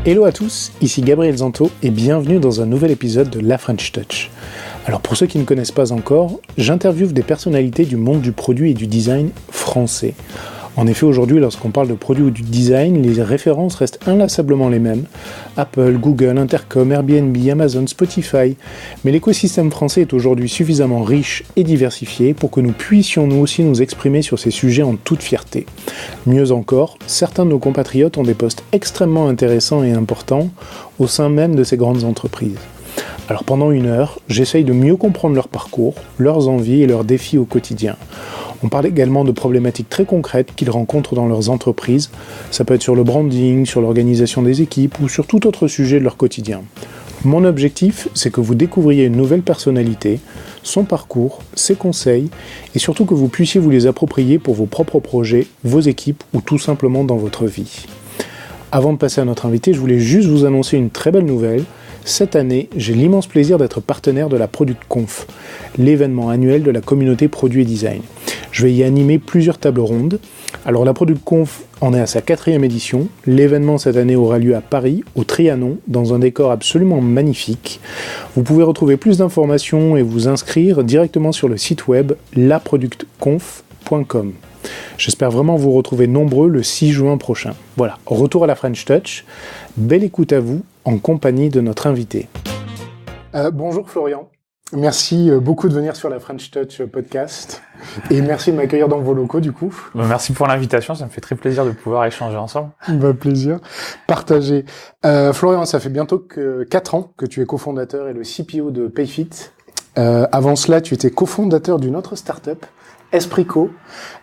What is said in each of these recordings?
Hello à tous, ici Gabriel Zanto et bienvenue dans un nouvel épisode de La French Touch. Alors pour ceux qui ne connaissent pas encore, j'interviewe des personnalités du monde du produit et du design français. En effet, aujourd'hui, lorsqu'on parle de produit ou du design, les références restent inlassablement les mêmes. Apple, Google, Intercom, Airbnb, Amazon, Spotify. Mais l'écosystème français est aujourd'hui suffisamment riche et diversifié pour que nous puissions nous aussi nous exprimer sur ces sujets en toute fierté. Mieux encore, certains de nos compatriotes ont des postes extrêmement intéressants et importants au sein même de ces grandes entreprises. Alors pendant une heure, j'essaye de mieux comprendre leur parcours, leurs envies et leurs défis au quotidien. On parle également de problématiques très concrètes qu'ils rencontrent dans leurs entreprises. Ça peut être sur le branding, sur l'organisation des équipes ou sur tout autre sujet de leur quotidien. Mon objectif, c'est que vous découvriez une nouvelle personnalité, son parcours, ses conseils et surtout que vous puissiez vous les approprier pour vos propres projets, vos équipes ou tout simplement dans votre vie. Avant de passer à notre invité, je voulais juste vous annoncer une très belle nouvelle. Cette année, j'ai l'immense plaisir d'être partenaire de la ProductConf, l'événement annuel de la communauté Produit et Design. Je vais y animer plusieurs tables rondes. Alors la ProductConf en est à sa 4e édition. L'événement cette année aura lieu à Paris, au Trianon, dans un décor absolument magnifique. Vous pouvez retrouver plus d'informations et vous inscrire directement sur le site web laproductconf.com. J'espère vraiment vous retrouver nombreux le 6 juin prochain. Voilà, retour à la French Touch. Belle écoute à vous, en compagnie de notre invité. Bonjour Florian. Merci beaucoup de venir sur la French Touch podcast et merci de m'accueillir dans vos locaux du coup. Merci pour l'invitation, ça me fait très plaisir de pouvoir échanger ensemble. Plaisir, partagé. Florian, ça fait bientôt 4 ans que tu es cofondateur et le CPO de Payfit. Avant cela, tu étais cofondateur d'une autre startup, Esprico.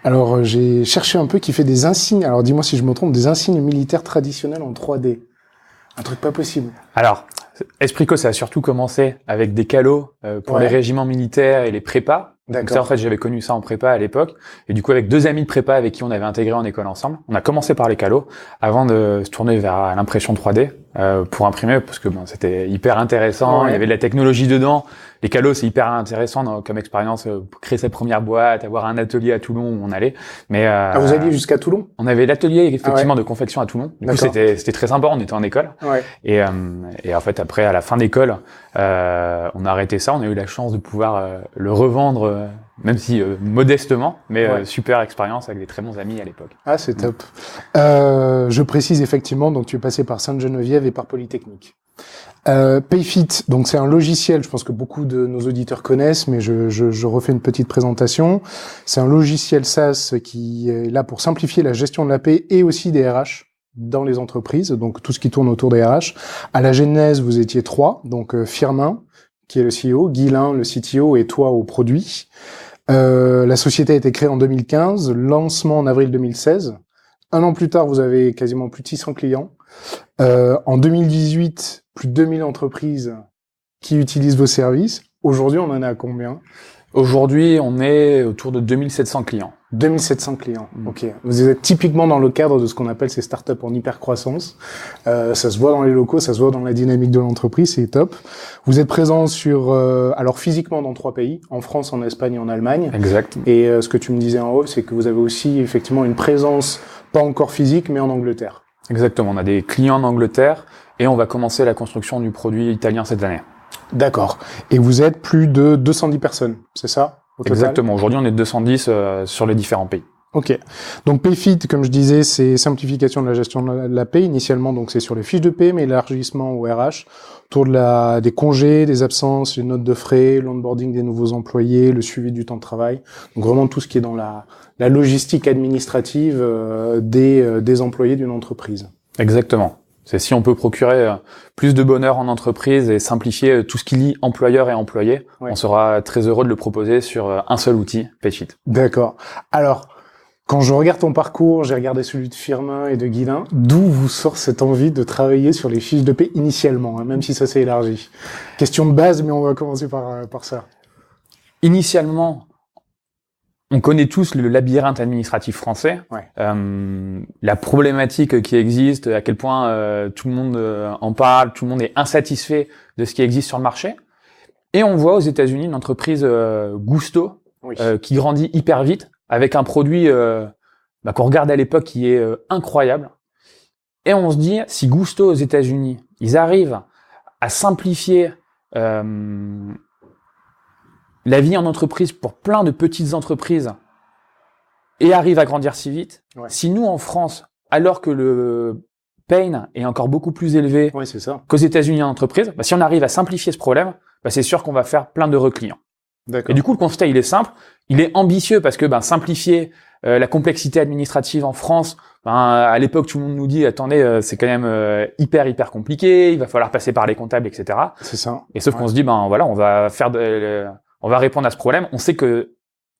Alors j'ai cherché un peu qui fait des insignes, alors dis-moi si je me trompe, des insignes militaires traditionnels en 3D. Un truc pas possible. Alors, Esprico, ça a surtout commencé avec des calots pour les régiments militaires et les prépas. Donc ça, en fait, j'avais connu ça en prépa à l'époque. Et du coup, avec 2 amis de prépa avec qui on avait intégré en école ensemble, on a commencé par les calots avant de se tourner vers l'impression 3D pour imprimer, parce que c'était hyper intéressant. Il y avait de la technologie dedans. Les calots, c'est hyper intéressant comme expérience, créer sa première boîte, avoir un atelier à Toulon où on allait. Mais vous alliez jusqu'à Toulon? On avait l'atelier effectivement de confection à Toulon. Du coup, c'était très sympa. On était en école. Et en fait, après, à la fin d'école, on a arrêté ça. On a eu la chance de pouvoir le revendre, même si modestement, mais super expérience avec des très bons amis à l'époque. Ah, c'est top. Je précise effectivement, donc tu es passé par Sainte-Geneviève et par Polytechnique. Payfit, donc c'est un logiciel, je pense que beaucoup de nos auditeurs connaissent, mais je refais une petite présentation. C'est un logiciel SaaS qui est là pour simplifier la gestion de la paie et aussi des RH dans les entreprises, donc tout ce qui tourne autour des RH. À la genèse, vous étiez 3, donc Firmin, qui est le CEO, Guilain, le CTO, et toi au produit. La société a été créée en 2015, lancement en avril 2016. 1 an plus tard, vous avez quasiment plus de 600 clients. En 2018, plus de 2000 entreprises qui utilisent vos services. Aujourd'hui, on en est à combien? Aujourd'hui, on est autour de 2700 clients. 2700 clients, ok. Vous êtes typiquement dans le cadre de ce qu'on appelle ces startups en hyper-croissance. Ça se voit dans les locaux, ça se voit dans la dynamique de l'entreprise, c'est top. Vous êtes présent sur, alors physiquement dans 3 pays, en France, en Espagne et en Allemagne. Exact. Et ce que tu me disais en haut, c'est que vous avez aussi effectivement une présence, pas encore physique, mais en Angleterre. Exactement, on a des clients en Angleterre et on va commencer la construction du produit italien cette année. D'accord. Et vous êtes plus de 210 personnes, c'est ça? Exactement. Aujourd'hui, on est 210 sur les différents pays. Ok. Donc Payfit, comme je disais, c'est simplification de la gestion de la paie. Initialement, donc c'est sur les fiches de paie, mais élargissement au RH, autour de des congés, des absences, les notes de frais, l'onboarding des nouveaux employés, le suivi du temps de travail. Donc vraiment tout ce qui est dans la logistique administrative des employés d'une entreprise. Exactement. C'est si on peut procurer plus de bonheur en entreprise et simplifier tout ce qui lie employeur et employé, on sera très heureux de le proposer sur un seul outil, Payfit. D'accord. Alors, quand je regarde ton parcours, j'ai regardé celui de Firmin et de Guilain, d'où vous sort cette envie de travailler sur les fiches de paie initialement, même si ça s'est élargi? Question de base, mais on va commencer par ça. Initialement, on connaît tous le labyrinthe administratif français, la problématique qui existe, à quel point tout le monde en parle, tout le monde est insatisfait de ce qui existe sur le marché. Et on voit aux États-Unis une entreprise Gusto qui grandit hyper vite avec un produit qu'on regarde à l'époque qui est incroyable. Et on se dit, si Gusto aux États-Unis, ils arrivent à simplifier la vie en entreprise pour plein de petites entreprises et arrivent à grandir si vite, si nous en France, alors que le pain est encore beaucoup plus élevé qu'aux États-Unis en entreprise, si on arrive à simplifier ce problème, c'est sûr qu'on va faire plein d'heureux clients. Et du coup, le constat, il est simple, il est ambitieux parce que simplifier la complexité administrative en France, à l'époque, tout le monde nous dit, attendez, c'est quand même hyper compliqué, il va falloir passer par les comptables, etc. C'est ça. Et sauf qu'on se dit, voilà, on va répondre à ce problème. On sait que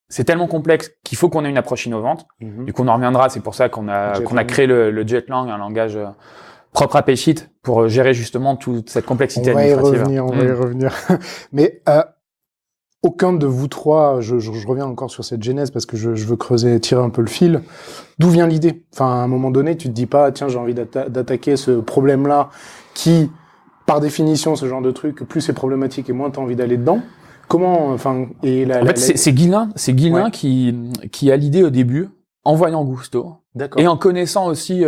c'est tellement complexe qu'il faut qu'on ait une approche innovante. Du coup, on en reviendra. C'est pour ça qu'on a créé le Jetlang, un langage propre à PaySheet pour gérer justement toute cette complexité administrative. On va y revenir. Mais aucun de vous trois, je reviens encore sur cette genèse parce que je veux tirer un peu le fil. D'où vient l'idée? Enfin, à un moment donné, tu te dis pas, tiens, j'ai envie d'attaquer ce problème-là qui, par définition, ce genre de truc, plus c'est problématique et moins t'as envie d'aller dedans. Comment, c'est Guilain qui a l'idée au début, en voyant Gusto. Et en connaissant aussi,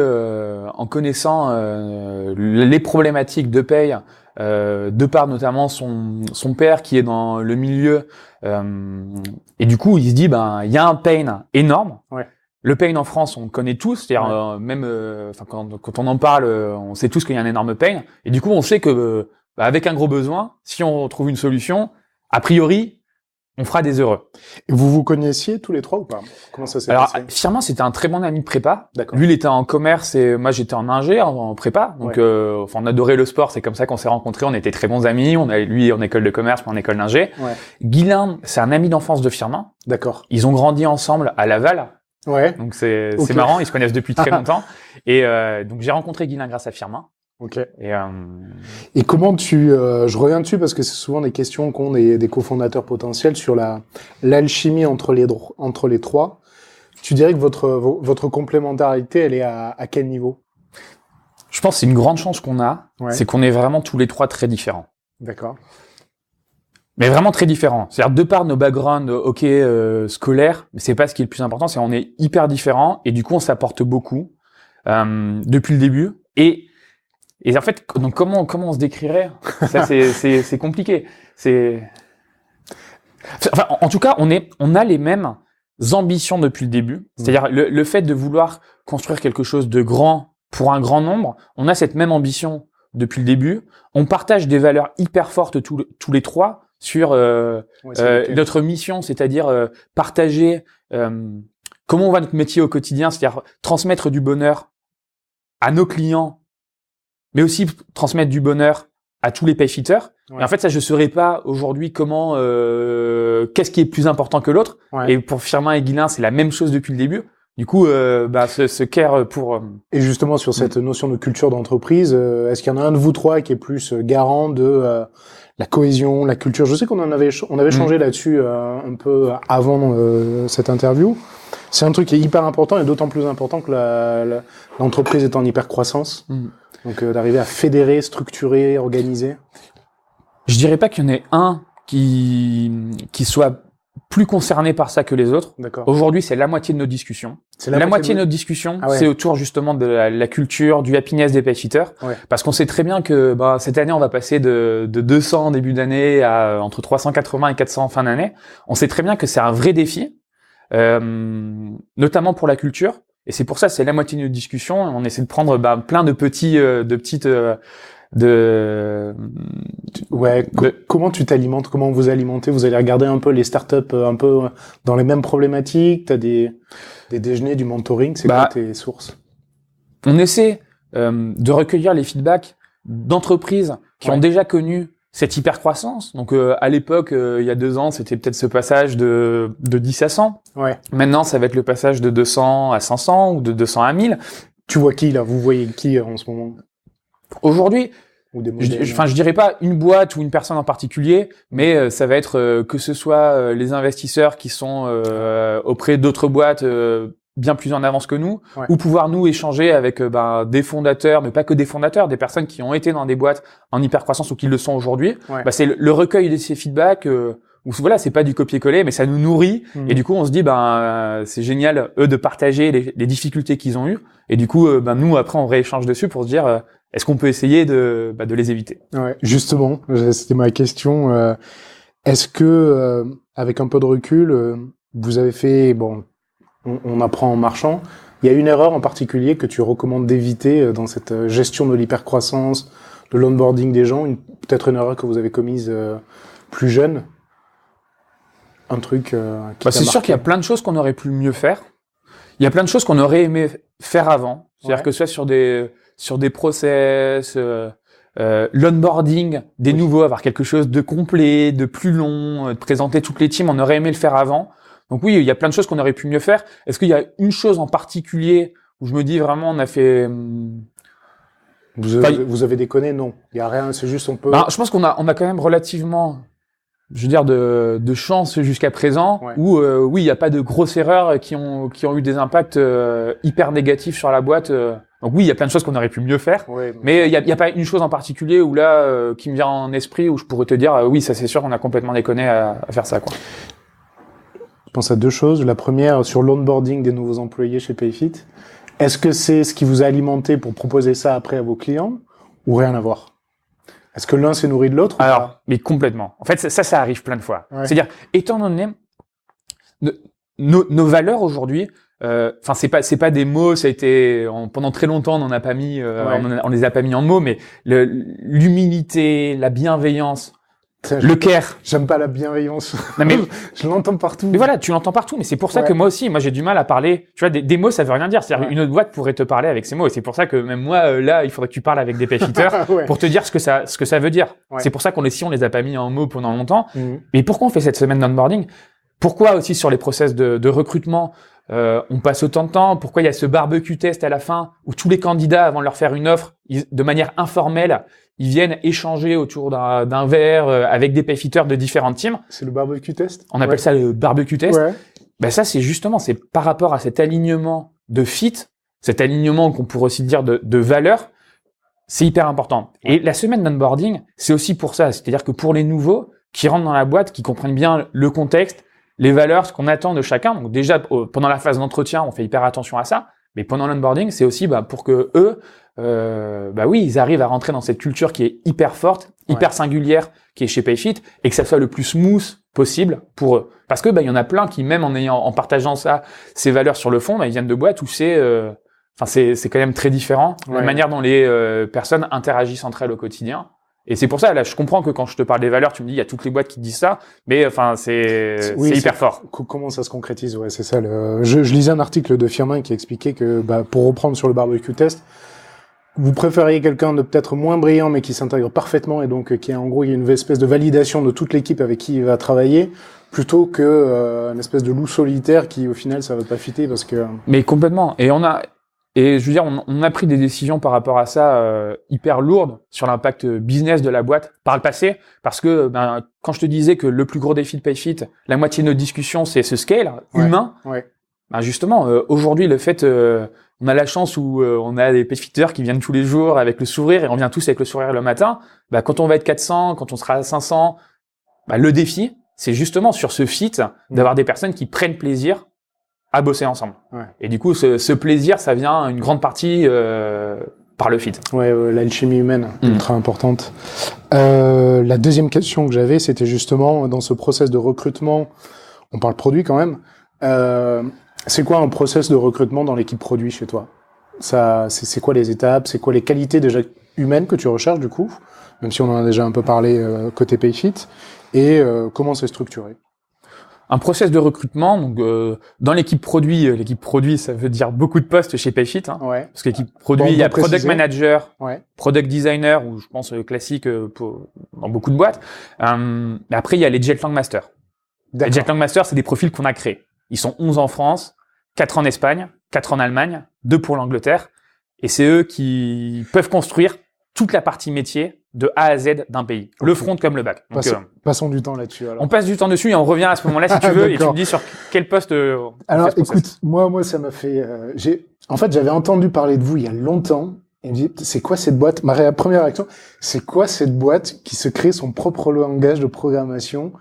les problématiques de paye, de par notamment son père qui est dans le milieu, et du coup il se dit il y a un pain énorme. Le pain en France, on le connaît tous, c'est-à-dire même quand on en parle, on sait tous qu'il y a un énorme pain. Et du coup, on sait que avec un gros besoin, si on trouve une solution, a priori, on fera des heureux. Et vous connaissiez tous les trois ou pas? Comment ça s'est passé? Alors, Firmin, c'était un très bon ami de prépa. Lui, il était en commerce et moi, j'étais en ingé, en prépa. Donc, on adorait le sport. C'est comme ça qu'on s'est rencontrés. On était très bons amis. On avait lui en école de commerce, moi en école d'ingé. Guilain, c'est un ami d'enfance de Firmin. Ils ont grandi ensemble à Laval. Donc, c'est marrant. Ils se connaissent depuis très longtemps. Et donc, j'ai rencontré Guilain grâce à Firmin. Et comment je reviens dessus parce que c'est souvent des questions qu'ont des cofondateurs potentiels sur l'alchimie entre les trois. Tu dirais que votre complémentarité, elle est à quel niveau? Je pense que c'est une grande chance qu'on a, c'est qu'on est vraiment tous les trois très différents. Mais vraiment très différents. C'est-à-dire de par nos backgrounds, scolaires, mais c'est pas ce qui est le plus important, c'est qu'on est hyper différents et du coup on s'apporte beaucoup depuis le début. Et en fait, donc comment on se décrirait? Ça c'est compliqué. En tout cas, on a les mêmes ambitions depuis le début. C'est-à-dire le fait de vouloir construire quelque chose de grand pour un grand nombre, on a cette même ambition depuis le début. On partage des valeurs hyper fortes tous les trois sur notre mission, c'est-à-dire partager comment on va notre métier au quotidien, c'est-à-dire transmettre du bonheur à nos clients, mais aussi transmettre du bonheur à tous les paysheeters. Et en fait, ça, je saurais pas aujourd'hui comment, qu'est-ce qui est plus important que l'autre. Et pour Firmin et Guilain, c'est la même chose depuis le début. Du coup, ce care pour... Et justement, sur cette notion de culture d'entreprise, est-ce qu'il y en a un de vous trois qui est plus garant de la cohésion, la culture? Je sais qu'on avait changé là-dessus un peu avant cette interview. C'est un truc qui est hyper important et d'autant plus important que l'entreprise est en hyper croissance. Donc d'arriver à fédérer, structurer, organiser. Je dirais pas qu'il y en ait un qui soit plus concerné par ça que les autres. Aujourd'hui, c'est la moitié de nos discussions. La moitié de nos discussions, c'est autour justement de la culture, du happiness des paysheeters. Parce qu'on sait très bien que cette année, on va passer de 200 en début d'année à entre 380 et 400 en fin d'année. On sait très bien que c'est un vrai défi, notamment pour la culture. Et c'est pour ça, c'est la moitié de nos discussions. On essaie de prendre plein de petites comment tu t'alimentes? Comment vous alimentez? Vous allez regarder un peu les startups un peu dans les mêmes problématiques? T'as des déjeuners, du mentoring? C'est quoi tes sources? On essaie de recueillir les feedbacks d'entreprises qui ont déjà connu cette hypercroissance. Donc à l'époque, il y a 2 ans, c'était peut-être ce passage de 10 à 100. Maintenant, ça va être le passage de 200 à 500 ou de 200 à 1000. Tu vois qui là? Vous voyez qui en ce moment? Aujourd'hui, je dirais pas une boîte ou une personne en particulier, mais ça va être que ce soit les investisseurs qui sont auprès d'autres boîtes bien plus en avance que nous, ou pouvoir nous échanger avec des fondateurs, mais pas que des fondateurs, des personnes qui ont été dans des boîtes en hypercroissance ou qui le sont aujourd'hui. C'est le recueil de ces feedbacks où voilà, c'est pas du copier-coller, mais ça nous nourrit. Et du coup, on se dit, c'est génial, eux, de partager les difficultés qu'ils ont eues. Et du coup, nous, après, on rééchange dessus pour se dire, est-ce qu'on peut essayer de les éviter? Ouais, justement, c'était ma question. Est-ce que, avec un peu de recul, vous avez fait, on apprend en marchant, il y a une erreur en particulier que tu recommandes d'éviter dans cette gestion de l'hypercroissance, de l'onboarding des gens, peut-être une erreur que vous avez commise plus jeune? Un truc qui t'a c'est sûr qu'il y a plein de choses qu'on aurait pu mieux faire. Il y a plein de choses qu'on aurait aimé faire avant. C'est-à-dire que ce soit sur des process, l'onboarding des nouveaux, avoir quelque chose de complet, de plus long, de présenter toutes les teams, on aurait aimé le faire avant. Donc oui, il y a plein de choses qu'on aurait pu mieux faire. Est-ce qu'il y a une chose en particulier où je me dis vraiment on a fait... Vous avez déconné? Non. Il y a rien, c'est juste on peut... je pense qu'on a quand même relativement, je veux dire, de chance jusqu'à présent, où oui, il n'y a pas de grosses erreurs qui ont eu des impacts hyper négatifs sur la boîte. Donc oui, il y a plein de choses qu'on aurait pu mieux faire, mais il y a pas une chose en particulier où là qui me vient en esprit où je pourrais te dire oui, ça c'est sûr, on a complètement déconné à faire ça, quoi. Je pense à deux choses. La première, sur l'onboarding des nouveaux employés chez Payfit. Est-ce que c'est ce qui vous a alimenté pour proposer ça après à vos clients ou rien à voir? Est-ce que l'un s'est nourri de l'autre? Alors, mais complètement. En fait, ça arrive plein de fois. C'est-à-dire, étant donné nos valeurs aujourd'hui, c'est pas des mots, ça a été pendant très longtemps, on n'en a pas mis, on les a pas mis en mots, mais l'humilité, la bienveillance, le care. J'aime pas la bienveillance. Non, mais je l'entends partout. Mais voilà, tu l'entends partout. Mais c'est pour ça que moi aussi, j'ai du mal à parler. Tu vois, des mots, ça veut rien dire. C'est-à-dire, une autre boîte pourrait te parler avec ces mots. Et c'est pour ça que même moi, là, il faudrait que tu parles avec des payfitters pour te dire ce que ça veut dire. C'est pour ça on les a pas mis en mots pendant longtemps. Mais pourquoi on fait cette semaine d'onboarding? Pourquoi aussi sur les process de recrutement, on passe autant de temps? Pourquoi il y a ce barbecue test à la fin où tous les candidats, avant de leur faire une offre, de manière informelle, ils viennent échanger autour d'un verre avec des payfitters de différentes teams. C'est le barbecue test? On appelle ça le barbecue test. Ça, c'est par rapport à cet alignement de fit, cet alignement qu'on pourrait aussi dire de valeur, c'est hyper important. Et la semaine d'onboarding, c'est aussi pour ça. C'est-à-dire que pour les nouveaux qui rentrent dans la boîte, qui comprennent bien le contexte, les valeurs, ce qu'on attend de chacun. Donc déjà, pendant la phase d'entretien, on fait hyper attention à ça. Mais pendant l'onboarding, c'est aussi pour que eux, ils arrivent à rentrer dans cette culture qui est hyper forte, hyper singulière, qui est chez Payfit, et que ça soit le plus smooth possible pour eux. Parce que il y en a plein qui, même en partageant ces valeurs sur le fond, ils viennent de boîtes où c'est quand même très différent la manière dont les personnes interagissent entre elles au quotidien. Et c'est pour ça, là, je comprends que quand je te parle des valeurs, tu me dis, il y a toutes les boîtes qui te disent ça, mais c'est hyper fort. Comment ça se concrétise? Ouais, c'est ça. Je lisais un article de Firmin qui expliquait que, pour reprendre sur le barbecue test, vous préfériez quelqu'un de peut-être moins brillant, mais qui s'intègre parfaitement et donc qui a en gros, il y a une espèce de validation de toute l'équipe avec qui il va travailler, plutôt que une espèce de loup solitaire qui, au final, ça va pas fitter parce que. Mais complètement. Et je veux dire, on a pris des décisions par rapport à ça hyper lourdes sur l'impact business de la boîte par le passé, parce que quand je te disais que le plus gros défi de Payfit, la moitié de nos discussions, c'est ce scale humain. Justement, aujourd'hui, le fait, on a la chance où on a des payfitters qui viennent tous les jours avec le sourire, et on vient tous avec le sourire le matin. Quand on va être 400, quand on sera à 500, le défi, c'est justement sur ce fit d'avoir des personnes qui prennent plaisir à bosser ensemble. Et du coup, ce plaisir, ça vient une grande partie par le fit. L'alchimie humaine, ultra importante. La deuxième question que j'avais, c'était justement dans ce process de recrutement, on parle produit quand même, c'est quoi un process de recrutement dans l'équipe produit chez toi? C'est quoi les étapes? C'est quoi les qualités déjà humaines que tu recherches du coup? Même si on en a déjà un peu parlé côté Payfit. Et comment c'est structuré? Un process de recrutement, donc dans l'équipe produit, ça veut dire beaucoup de postes chez Payfit, parce que l'équipe produit, il y a product manager, product designer, ou je pense classique dans beaucoup de boîtes. Mais après, il y a les Jetlang Masters. Les Jetlang Masters, c'est des profils qu'on a créés. Ils sont 11 en France, 4 en Espagne, 4 en Allemagne, 2 pour l'Angleterre, et c'est eux qui peuvent construire toute la partie métier de A à Z d'un pays. Okay. Le front comme le back. Donc, passons du temps là-dessus. Alors. On passe du temps dessus et on revient à ce moment-là si tu veux et tu me dis sur quel poste. Alors écoute, moi ça m'a fait. En fait, j'avais entendu parler de vous il y a longtemps. Et me dit, c'est quoi cette boîte? Ma première réaction, c'est quoi cette boîte qui se crée son propre langage de programmation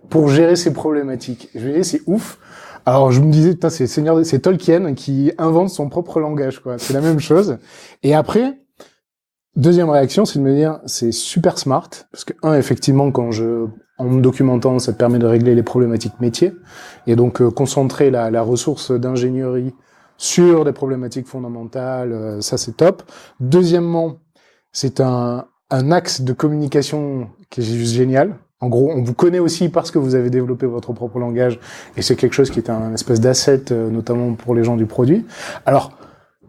pour gérer ces problématiques. Je me disais, c'est ouf. Alors, je me disais, putain, c'est Tolkien qui invente son propre langage, quoi. C'est la même chose. Et après, deuxième réaction, c'est de me dire, c'est super smart. Parce que, effectivement, en me documentant, ça te permet de régler les problématiques métiers. Et donc, concentrer la ressource d'ingénierie sur des problématiques fondamentales, ça, c'est top. Deuxièmement, c'est un axe de communication qui est juste génial. En gros, on vous connaît aussi parce que vous avez développé votre propre langage, et c'est quelque chose qui est un espèce d'asset, notamment pour les gens du produit. Alors,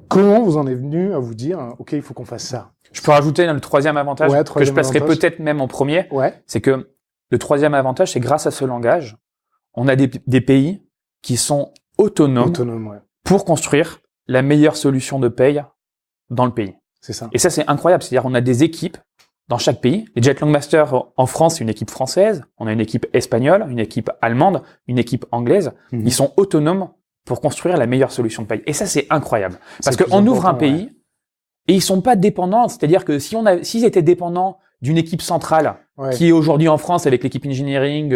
comment vous en êtes venu à vous dire, OK, il faut qu'on fasse ça? Je peux rajouter le troisième avantage, que je placerai peut-être même en premier. Ouais. C'est que le troisième avantage, c'est grâce à ce langage, on a des pays qui sont autonomes pour construire la meilleure solution de paye dans le pays. C'est ça. Et ça, c'est incroyable. C'est-à-dire, on a des équipes dans chaque pays. Les Jetlong Masters en France, c'est une équipe française. On a une équipe espagnole, une équipe allemande, une équipe anglaise. Ils sont autonomes pour construire la meilleure solution de paye. Et ça, c'est incroyable. Parce qu'on ouvre un pays et ils sont pas dépendants. C'est-à-dire que s'ils étaient dépendants d'une équipe centrale qui est aujourd'hui en France avec l'équipe engineering,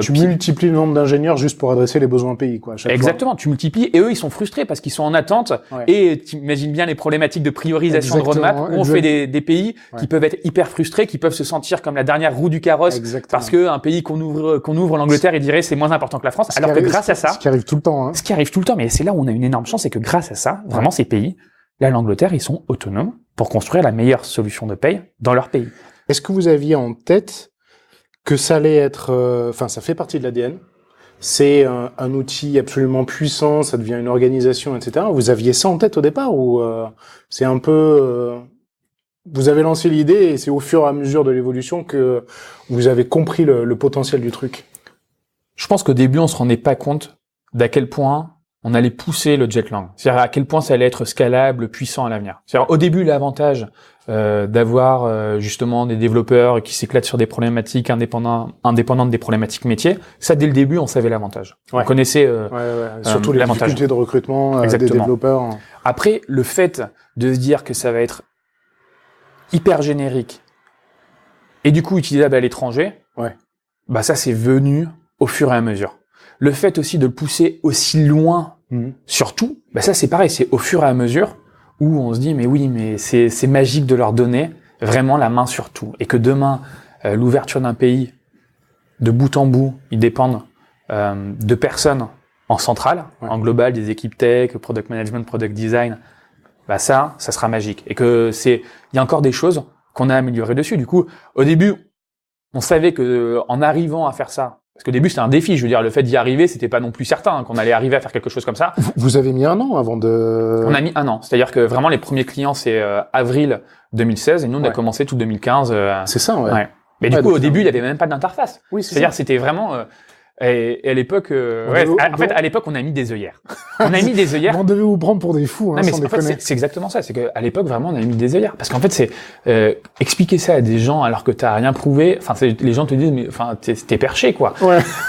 tu multiplies le nombre d'ingénieurs juste pour adresser les besoins pays, quoi. Exactement, tu multiplies, et eux ils sont frustrés parce qu'ils sont en attente. Et tu imagines bien les problématiques de priorisation de roadmap où on fait des pays qui peuvent être hyper frustrés, qui peuvent se sentir comme la dernière roue du carrosse parce que un pays qu'on ouvre l'Angleterre, il dirait c'est moins important que la France. Alors que grâce à ça, ce qui arrive tout le temps, ce qui arrive tout le temps, mais c'est là où on a une énorme chance, c'est que grâce à ça, vraiment ces pays, là l'Angleterre, ils sont autonomes pour construire la meilleure solution de paye dans leur pays. Est-ce que vous aviez en tête que ça allait être... ça fait partie de l'ADN, c'est un outil absolument puissant, ça devient une organisation, etc. Vous aviez ça en tête au départ ou c'est un peu... vous avez lancé l'idée et c'est au fur et à mesure de l'évolution que vous avez compris le potentiel du truc? Je pense qu'au début, on se rendait pas compte d'à quel point on allait pousser le Jetlang. C'est-à-dire à quel point ça allait être scalable, puissant à l'avenir. C'est-à-dire au début, l'avantage d'avoir justement des développeurs qui s'éclatent sur des problématiques indépendantes des problématiques métiers, ça dès le début, on savait l'avantage. On connaissait surtout les difficultés de recrutement des développeurs. Après, le fait de se dire que ça va être hyper générique et du coup utilisable à l'étranger, bah ça c'est venu au fur et à mesure. Le fait aussi de le pousser aussi loin, surtout, bah ça c'est pareil, c'est au fur et à mesure où on se dit mais oui, mais c'est magique de leur donner vraiment la main sur tout, et que demain l'ouverture d'un pays de bout en bout, ils dépendent de personnes en centrale, en global, des équipes tech, product management, product design, bah ça sera magique, et que il y a encore des choses qu'on a améliorées dessus. Du coup, au début, on savait que en arrivant à faire ça, parce qu'au début, c'était un défi. Je veux dire, le fait d'y arriver, c'était pas non plus certain qu'on allait arriver à faire quelque chose comme ça. Vous avez mis un an avant de... On a mis un an. C'est-à-dire que vraiment, les premiers clients, c'est avril 2016, et nous, on a commencé tout 2015. C'est ça, Mais du coup, au début, il y avait même pas d'interface. Oui, c'est-à-dire, c'était vraiment... Et à l'époque, en fait, à l'époque, on a mis des œillères. On a mis des œillères. On devait vous prendre pour des fous, non, mais en fait, c'est exactement ça. C'est qu'à l'époque, vraiment, on a mis des œillères. Parce qu'en fait, c'est expliquer ça à des gens alors que t'as rien prouvé. Enfin, les gens te disent, mais enfin, t'es perché, quoi.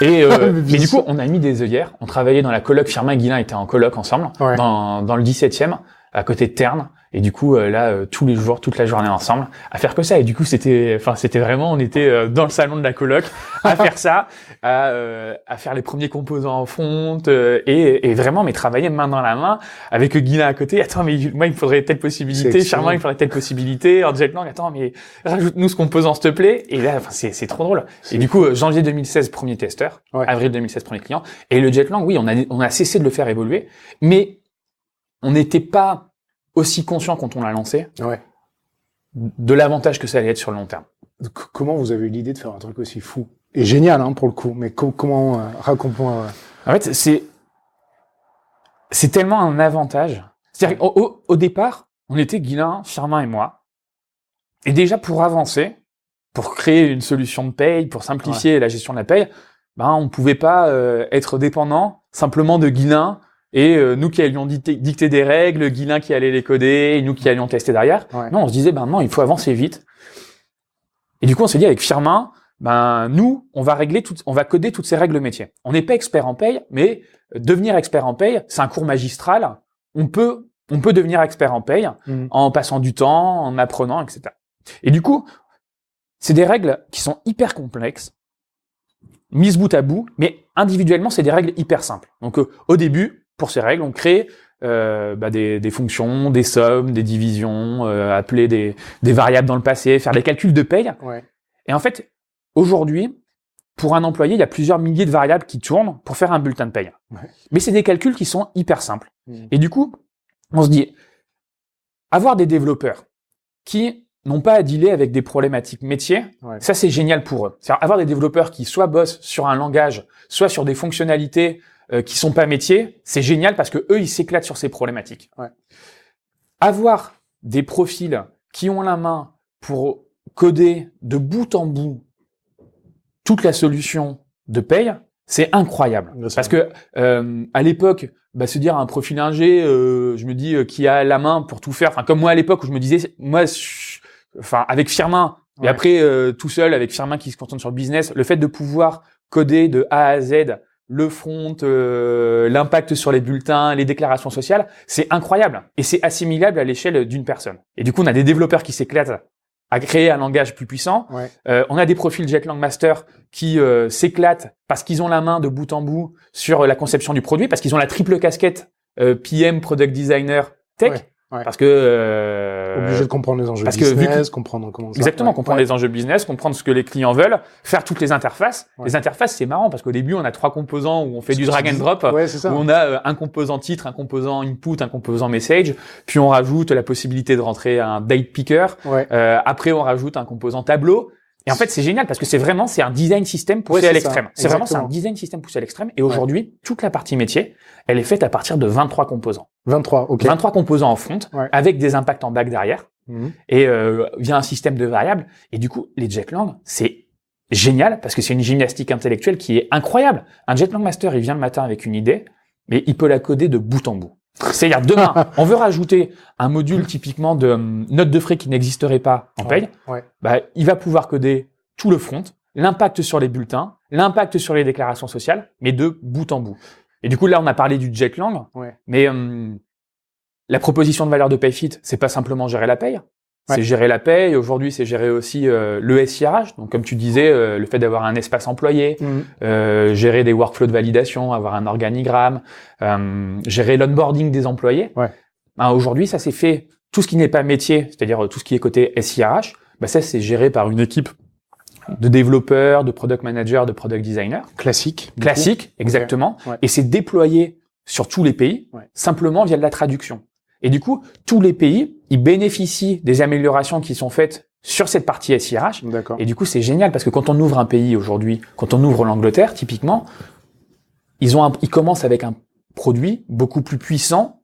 Et mais du coup, on a mis des œillères. On travaillait dans la coloc. Firmin et Guilain étaient en coloc ensemble, dans le 17e, à côté de Terne. Et du coup, là, tous les jours, toute la journée ensemble, à faire que ça. Et du coup, c'était vraiment, on était dans le salon de la coloc, à faire ça, à faire les premiers composants en fonte, et vraiment, mais travailler main dans la main, avec Guilain à côté. Attends, mais moi, il me faudrait telle possibilité. Charmin, il me faudrait telle possibilité. En Jetlang, attends, mais rajoute-nous ce composant, s'il te plaît. Et là, c'est trop drôle. Et du coup, janvier 2016, premier testeur. Avril 2016, premier client. Et le Jetlang, oui, on a cessé de le faire évoluer. Mais on n'était pas aussi conscient quand on l'a lancé de l'avantage que ça allait être sur le long terme. Comment vous avez eu l'idée de faire un truc aussi fou et génial, pour le coup, mais comment raconte-moi. En fait, c'est tellement un avantage. C'est-à-dire au départ, on était Guilain, Firmin et moi, et déjà pour avancer, pour créer une solution de paye, pour simplifier la gestion de la paye, on pouvait pas être dépendant simplement de Guilain. Et nous qui allions dicter des règles, Guilain qui allait les coder, et nous qui allions tester derrière. Non, on se disait, non, il faut avancer vite. Et du coup, on s'est dit avec Firmin, nous, on va coder toutes ces règles métiers. On n'est pas expert en paye, mais devenir expert en paye, c'est un cours magistral. On peut devenir expert en paye en passant du temps, en apprenant, etc. Et du coup, c'est des règles qui sont hyper complexes. mises bout à bout, mais individuellement, c'est des règles hyper simples. Donc, au début, pour ces règles, on crée des fonctions, des sommes, des divisions, appeler des variables dans le passé, faire des calculs de paye. Ouais. Et en fait, aujourd'hui, pour un employé, il y a plusieurs milliers de variables qui tournent pour faire un bulletin de paye. Ouais. Mais c'est des calculs qui sont hyper simples. Et du coup, on se dit, avoir des développeurs qui n'ont pas à dealer avec des problématiques métiers, ça c'est génial pour eux. C'est-à-dire avoir des développeurs qui soit bossent sur un langage, soit sur des fonctionnalités qui sont pas métiers, c'est génial parce que eux ils s'éclatent sur ces problématiques. Ouais. Avoir des profils qui ont la main pour coder de bout en bout toute la solution de paye, c'est incroyable. Parce que à l'époque, se dire un profil ingé, je me dis qui a la main pour tout faire. Enfin comme moi à l'époque où je me disais, avec Firmin et après tout seul avec Firmin qui se concentre sur le business, le fait de pouvoir coder de A à Z le front, l'impact sur les bulletins, les déclarations sociales, c'est incroyable et c'est assimilable à l'échelle d'une personne. Et du coup, on a des développeurs qui s'éclatent à créer un langage plus puissant. Ouais. On a des profils Jetlang Master qui s'éclatent parce qu'ils ont la main de bout en bout sur la conception du produit, parce qu'ils ont la triple casquette PM, Product Designer, Tech. Ouais. Parce que obligé de comprendre les enjeux business, comprendre comment ça. Exactement, comprendre les enjeux business, comprendre ce que les clients veulent, faire toutes les interfaces. Les interfaces, c'est marrant parce qu'au début, on a 3 composants où on fait du drag and drop, où on a un composant titre, un composant input, un composant message, puis on rajoute la possibilité de rentrer un date picker. Après, on rajoute un composant tableau. Et en fait, c'est génial parce que c'est un design system poussé à l'extrême. C'est un design system poussé à l'extrême. Et aujourd'hui, toute la partie métier, elle est faite à partir de 23 composants. 23, ok. 23 composants en front, avec des impacts en back derrière, et via un système de variables. Et du coup, les Jetlang, c'est génial parce que c'est une gymnastique intellectuelle qui est incroyable. Un Jetlang Master, il vient le matin avec une idée, mais il peut la coder de bout en bout. C'est-à-dire demain, on veut rajouter un module typiquement de note de frais qui n'existerait pas en paye. Il va pouvoir coder tout le front, l'impact sur les bulletins, l'impact sur les déclarations sociales, mais de bout en bout. Et du coup, là, on a parlé du Jetlang, mais la proposition de valeur de PayFit, c'est pas simplement gérer la paye. C'est gérer la paye. Aujourd'hui, c'est gérer aussi le SIRH. Donc, comme tu disais, le fait d'avoir un espace employé, gérer des workflows de validation, avoir un organigramme, gérer l'onboarding des employés. Aujourd'hui, ça c'est fait. Tout ce qui n'est pas métier, c'est-à-dire tout ce qui est côté SIRH, ça c'est géré par une équipe de développeurs, de product managers, de product designers. Classique, exactement. Et c'est déployé sur tous les pays, simplement via de la traduction. Et du coup, tous les pays, ils bénéficient des améliorations qui sont faites sur cette partie SIRH. Et du coup, c'est génial parce que quand on ouvre un pays aujourd'hui, quand on ouvre l'Angleterre, typiquement, ils commencent avec un produit beaucoup plus puissant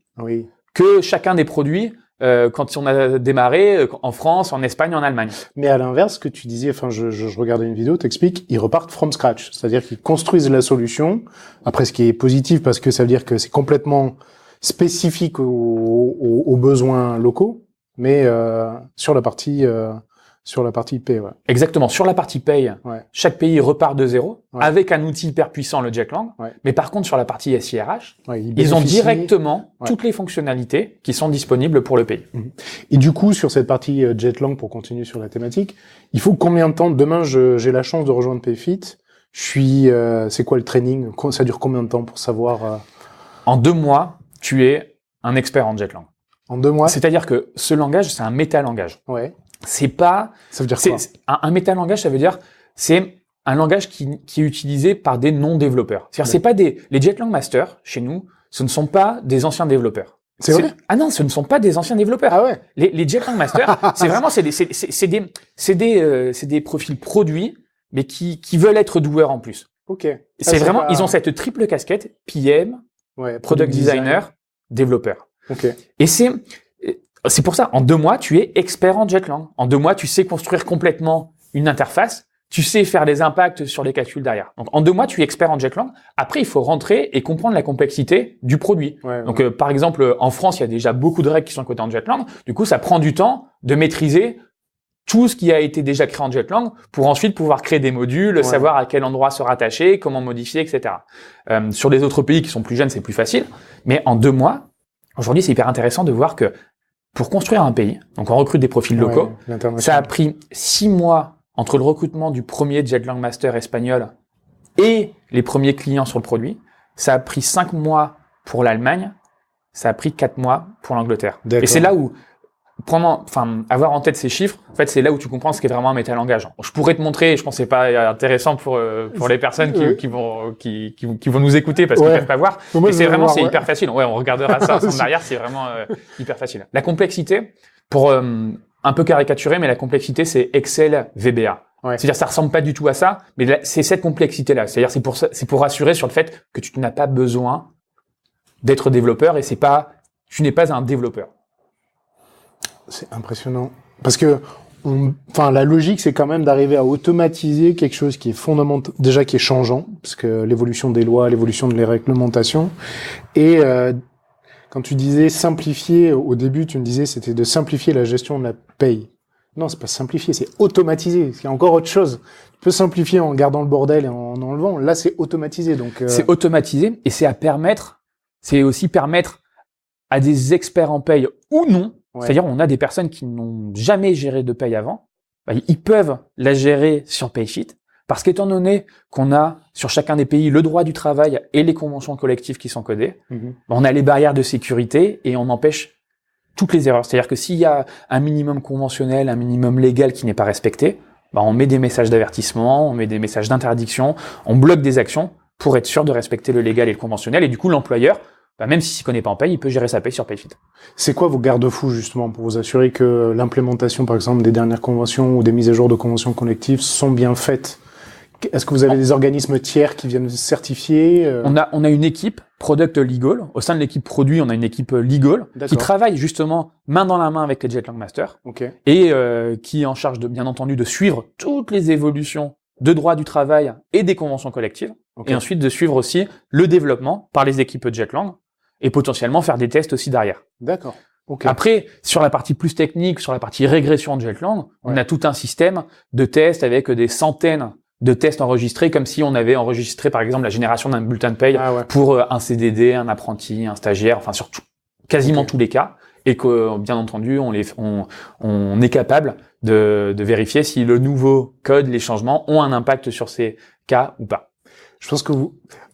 que chacun des produits quand on a démarré en France, en Espagne, en Allemagne. Mais à l'inverse, ce que tu disais, je regardais une vidéo, t'expliques, ils repartent from scratch. C'est-à-dire qu'ils construisent la solution. Après, ce qui est positif parce que ça veut dire que c'est complètement spécifique aux besoins locaux, mais sur la partie paye. Exactement. Sur la partie paye, chaque pays repart de zéro avec un outil hyper puissant, le Jetlang. Mais par contre, sur la partie SIRH, ils ont directement toutes les fonctionnalités qui sont disponibles pour le pays. Et du coup, sur cette partie Jetlang, pour continuer sur la thématique, il faut combien de temps? Demain, j'ai la chance de rejoindre PayFit. C'est quoi le training? Ça dure combien de temps pour savoir En 2 mois, tu es un expert en Jetlang. En 2 mois? C'est-à-dire que ce langage, c'est un métalangage. C'est pas. Ça veut dire quoi? Un métalangage, ça veut dire c'est un langage qui est utilisé par des non-développeurs. C'est-à-dire c'est pas les Jetlang Masters chez nous, ce ne sont pas des anciens développeurs. C'est vrai? Ah non, ce ne sont pas des anciens développeurs. Ah ouais. Les Jetlang Masters, c'est vraiment c'est des profils produits, mais qui veulent être doueurs en plus. Ok. C'est vraiment ils ont cette triple casquette PM, product designer, développeur. Ok. Et c'est pour ça, en 2 mois, tu es expert en Jetlang. En 2 mois, tu sais construire complètement une interface, tu sais faire les impacts sur les calculs derrière. Donc, en 2 mois, tu es expert en Jetlang. Après, il faut rentrer et comprendre la complexité du produit. Donc, par exemple, en France, il y a déjà beaucoup de règles qui sont codées en Jetlang. Du coup, ça prend du temps de maîtriser tout ce qui a été déjà créé en Jetlang pour ensuite pouvoir créer des modules, savoir à quel endroit se rattacher, comment modifier, etc. Sur les autres pays qui sont plus jeunes, c'est plus facile. Mais en 2 mois, aujourd'hui, c'est hyper intéressant de voir que pour construire un pays, donc on recrute des profils locaux, ça a pris 6 mois entre le recrutement du premier Jetlang Master espagnol et les premiers clients sur le produit. Ça a pris 5 mois pour l'Allemagne, ça a pris 4 mois pour l'Angleterre. Et c'est là où avoir en tête ces chiffres, en fait, c'est là où tu comprends ce qu'est vraiment un métalangage. Je pourrais te montrer, je pense que c'est pas intéressant pour les personnes qui vont nous écouter parce qu'ils peuvent pas voir. Mais c'est hyper facile. Ouais, on regardera ça ensemble derrière, c'est vraiment hyper facile. La complexité, pour un peu caricaturer, mais la complexité, c'est Excel VBA. Ouais. C'est-à-dire, ça ressemble pas du tout à ça, mais là, c'est cette complexité-là. C'est-à-dire, c'est pour rassurer sur le fait que tu n'as pas besoin d'être développeur et tu n'es pas un développeur. C'est impressionnant. Parce que, la logique, c'est quand même d'arriver à automatiser quelque chose qui est fondamental, déjà qui est changeant, parce que l'évolution des lois, l'évolution de les réglementations. Et quand tu disais simplifier, au début, tu me disais c'était de simplifier la gestion de la paye. Non, c'est pas simplifier, c'est automatiser. C'est encore autre chose. Tu peux simplifier en gardant le bordel et en enlevant. Là, c'est automatiser. Donc, c'est automatiser et c'est aussi permettre à des experts en paye ou non. Ouais. C'est-à-dire, on a des personnes qui n'ont jamais géré de paye avant. Ils peuvent la gérer sur Payfit parce qu'étant donné qu'on a sur chacun des pays le droit du travail et les conventions collectives qui sont codées, on a les barrières de sécurité et on empêche toutes les erreurs. C'est-à-dire que s'il y a un minimum conventionnel, un minimum légal qui n'est pas respecté, on met des messages d'avertissement, on met des messages d'interdiction, on bloque des actions pour être sûr de respecter le légal et le conventionnel. Et du coup, l'employeur, même s'il ne s'y connaît pas en paye, il peut gérer sa paye sur Payfit. C'est quoi vos garde-fous, justement, pour vous assurer que l'implémentation, par exemple, des dernières conventions ou des mises à jour de conventions collectives sont bien faites? Est-ce que vous avez des organismes tiers qui viennent certifier? On a une équipe Product Legal. Au sein de l'équipe produit, on a une équipe Legal qui travaille justement main dans la main avec les Jetlang Masters et qui est en charge, bien entendu, de suivre toutes les évolutions de droit du travail et des conventions collectives et ensuite de suivre aussi le développement par les équipes Jetlang et potentiellement faire des tests aussi derrière. D'accord. Après, sur la partie plus technique, sur la partie régression de Jetlang, on a tout un système de tests avec des centaines de tests enregistrés, comme si on avait enregistré, par exemple, la génération d'un bulletin de paye pour un CDD, un apprenti, un stagiaire, enfin, sur quasiment tous les cas. Et que, bien entendu, on est capable de vérifier si le nouveau code, les changements ont un impact sur ces cas ou pas. Je pense que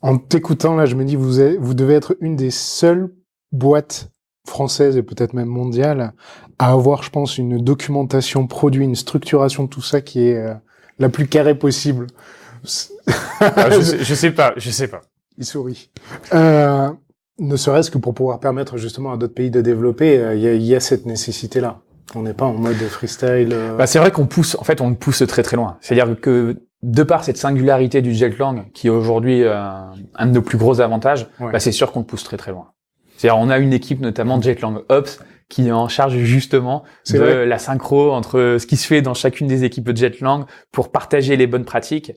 en t'écoutant, là, je me dis, vous devez être une des seules boîtes françaises et peut-être même mondiales à avoir, je pense, une documentation produit, une structuration de tout ça qui est la plus carrée possible. Je sais pas. Il sourit. Ne serait-ce que pour pouvoir permettre justement à d'autres pays de développer, il y a cette nécessité-là. On n'est pas en mode freestyle. C'est vrai qu'on pousse très très loin. C'est-à-dire que de par cette singularité du Jetlang, qui est aujourd'hui un de nos plus gros avantages, c'est sûr qu'on le pousse très très loin. C'est-à-dire on a une équipe notamment Jetlang Ops qui est en charge justement la synchro entre ce qui se fait dans chacune des équipes de Jetlang pour partager les bonnes pratiques,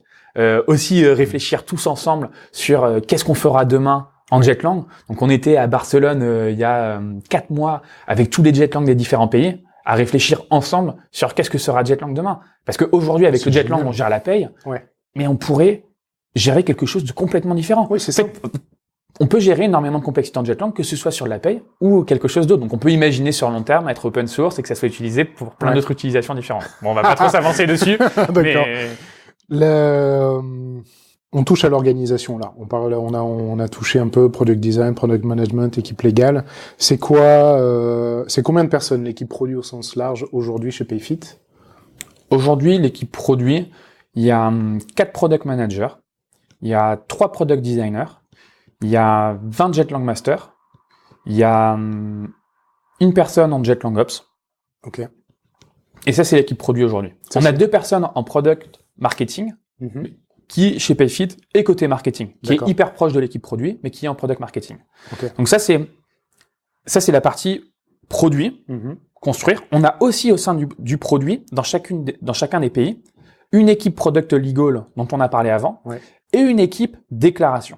aussi réfléchir tous ensemble sur qu'est-ce qu'on fera demain en Jetlang. Donc on était à Barcelone il y a 4 mois avec tous les Jetlang des différents pays à réfléchir ensemble sur qu'est-ce que sera Jetlang demain. Parce qu'aujourd'hui avec le Jetlang on gère la paye, mais on pourrait gérer quelque chose de complètement différent. Oui, c'est ça. On peut gérer énormément de complexité en Jetlang, que ce soit sur la paye ou quelque chose d'autre. Donc, on peut imaginer sur long terme être open source et que ça soit utilisé pour plein d'autres utilisations différentes. Bon, on va pas trop s'avancer dessus. D'accord. Mais... On touche à l'organisation, là. On a touché un peu product design, product management, équipe légale. C'est combien de personnes l'équipe produit au sens large aujourd'hui chez Payfit? Aujourd'hui, l'équipe produit, il y a 4 product managers, il y a 3 product designers, il y a 20 Jetlang Masters, il y a une personne en Jetlang Ops. Ok. Et ça, c'est l'équipe produit aujourd'hui. On a 2 personnes en product marketing, qui, chez Payfit, est côté marketing, qui est hyper proche de l'équipe produit, mais qui est en product marketing. Donc ça, c'est la partie produit, construire. On a aussi au sein du produit, dans chacun des pays, une équipe product legal, dont on a parlé avant, et une équipe déclaration.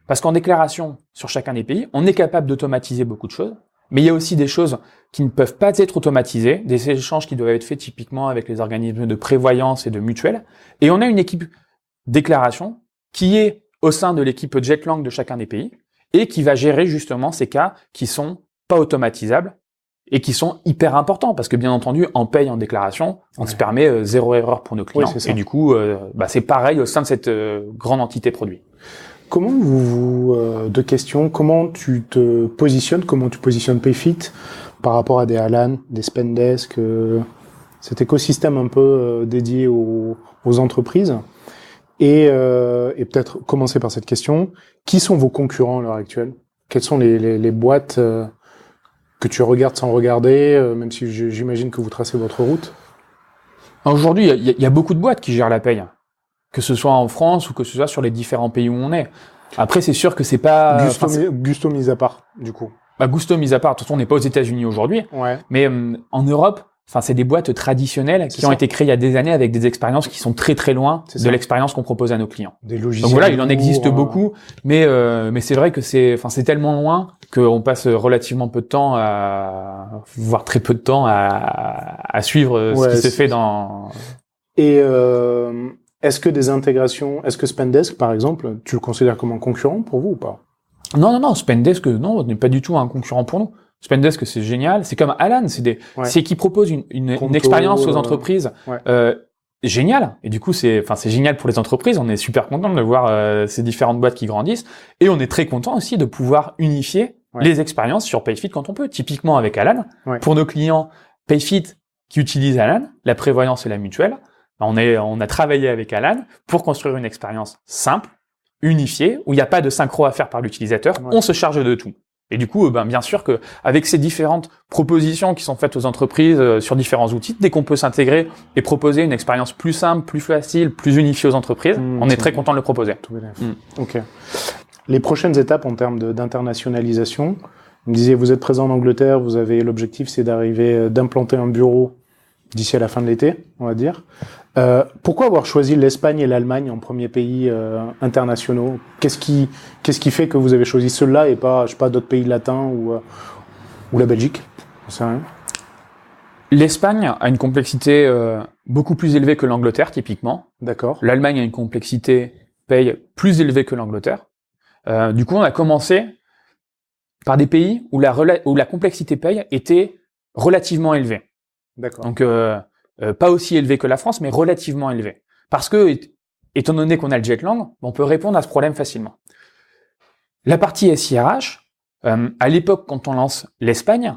Parce qu'en déclaration, sur chacun des pays, on est capable d'automatiser beaucoup de choses, mais il y a aussi des choses qui ne peuvent pas être automatisées, des échanges qui doivent être faits typiquement avec les organismes de prévoyance et de mutuelle. Et on a une équipe déclaration qui est au sein de l'équipe Jetlang de chacun des pays et qui va gérer justement ces cas qui sont pas automatisables et qui sont hyper importants parce que bien entendu en paye, en déclaration, on se permet zéro erreur pour nos clients. Et du coup, c'est pareil au sein de cette grande entité produit. Comment deux questions, comment tu te positionnes, comment tu positionnes Payfit par rapport à des Alan, des Spendesk, cet écosystème un peu dédié aux entreprises, et peut-être commencer par cette question, qui sont vos concurrents à l'heure actuelle? Quelles sont les boîtes que tu regardes sans regarder, même si j'imagine que vous tracez votre route? Aujourd'hui, il y a beaucoup de boîtes qui gèrent la paye, que ce soit en France ou que ce soit sur les différents pays où on est. Après, c'est sûr que c'est pas... Gusto mis à part, du coup. Gusto mis à part, de toute façon, on n'est pas aux États-Unis aujourd'hui, mais en Europe, c'est des boîtes traditionnelles qui ont été créées il y a des années avec des expériences qui sont très très loin de l'expérience qu'on propose à nos clients. Des logiciels. Donc voilà, il en existe beaucoup, mais c'est vrai que c'est tellement loin qu'on passe relativement peu de temps voire très peu de temps à suivre ce qui s'est fait dans... Et est-ce que des intégrations, est-ce que Spendesk, par exemple, tu le considères comme un concurrent pour vous ou pas? Non, Spendesk, non, n'est pas du tout un concurrent pour nous. Spendesk, c'est génial. C'est comme Alan, c'est qui propose une expérience aux entreprises géniale. Et du coup, c'est génial pour les entreprises. On est super content de voir ces différentes boîtes qui grandissent. Et on est très content aussi de pouvoir unifier les expériences sur Payfit quand on peut. Typiquement avec Alan, pour nos clients Payfit qui utilisent Alan, la prévoyance et la mutuelle, on a travaillé avec Alan pour construire une expérience simple, unifiée, où il n'y a pas de synchro à faire par l'utilisateur. On se charge de tout. Et du coup, bien sûr que avec ces différentes propositions qui sont faites aux entreprises sur différents outils, dès qu'on peut s'intégrer et proposer une expérience plus simple, plus facile, plus unifiée aux entreprises, on est très content de le proposer. Ok. Les prochaines étapes en termes d'internationalisation, vous me disiez, vous êtes présent en Angleterre, vous avez l'objectif, c'est d'implanter un bureau d'ici à la fin de l'été, on va dire. Pourquoi avoir choisi l'Espagne et l'Allemagne en premiers pays internationaux? Qu'est-ce qui fait que vous avez choisi ceux-là et pas, je sais pas, d'autres pays latins ou la Belgique? Je sais rien. L'Espagne a une complexité beaucoup plus élevée que l'Angleterre, typiquement. D'accord. L'Allemagne a une complexité paye plus élevée que l'Angleterre. Du coup, on a commencé par des pays où la complexité paye était relativement élevée. D'accord. Donc, pas aussi élevé que la France, mais relativement élevé. Parce que, étant donné qu'on a le Jetlang, on peut répondre à ce problème facilement. La partie SIRH, à l'époque, quand on lance l'Espagne,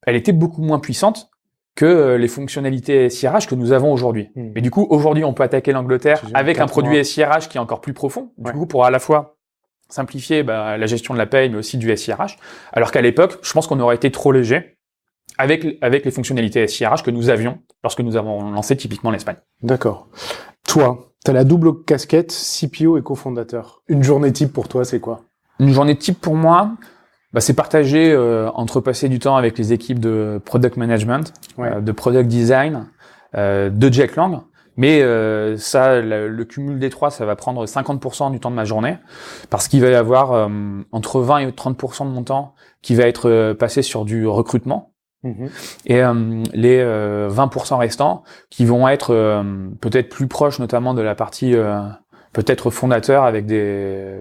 elle était beaucoup moins puissante que les fonctionnalités SIRH que nous avons aujourd'hui. Mais du coup, aujourd'hui, on peut attaquer l'Angleterre avec un produit SIRH qui est encore plus profond, du coup, pour à la fois simplifier la gestion de la paye, mais aussi du SIRH, alors qu'à l'époque, je pense qu'on aurait été trop léger avec les fonctionnalités SIRH que nous avions lorsque nous avons lancé typiquement l'Espagne. D'accord. Toi, tu as la double casquette CPO et cofondateur. Une journée type pour toi, c'est quoi? Une journée type pour moi, c'est partager entre passer du temps avec les équipes de product management, de product design, de Jetlang. Mais le cumul des trois, ça va prendre 50% du temps de ma journée, parce qu'il va y avoir entre 20 et 30% de mon temps qui va être passé sur du recrutement. Et les 20% restants qui vont être peut-être plus proches notamment de la partie peut-être fondateur avec des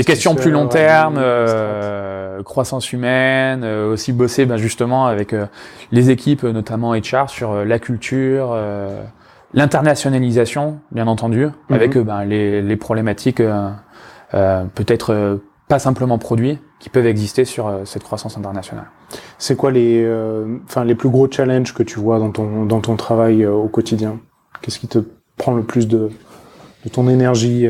questions plus long terme, croissance humaine, aussi bosser justement avec les équipes notamment HR sur la culture, l'internationalisation bien entendu, avec les problématiques peut-être pas simplement produits qui peuvent exister sur cette croissance internationale. C'est quoi les plus gros challenges que tu vois dans ton travail au quotidien? Qu'est-ce qui te prend le plus de ton énergie?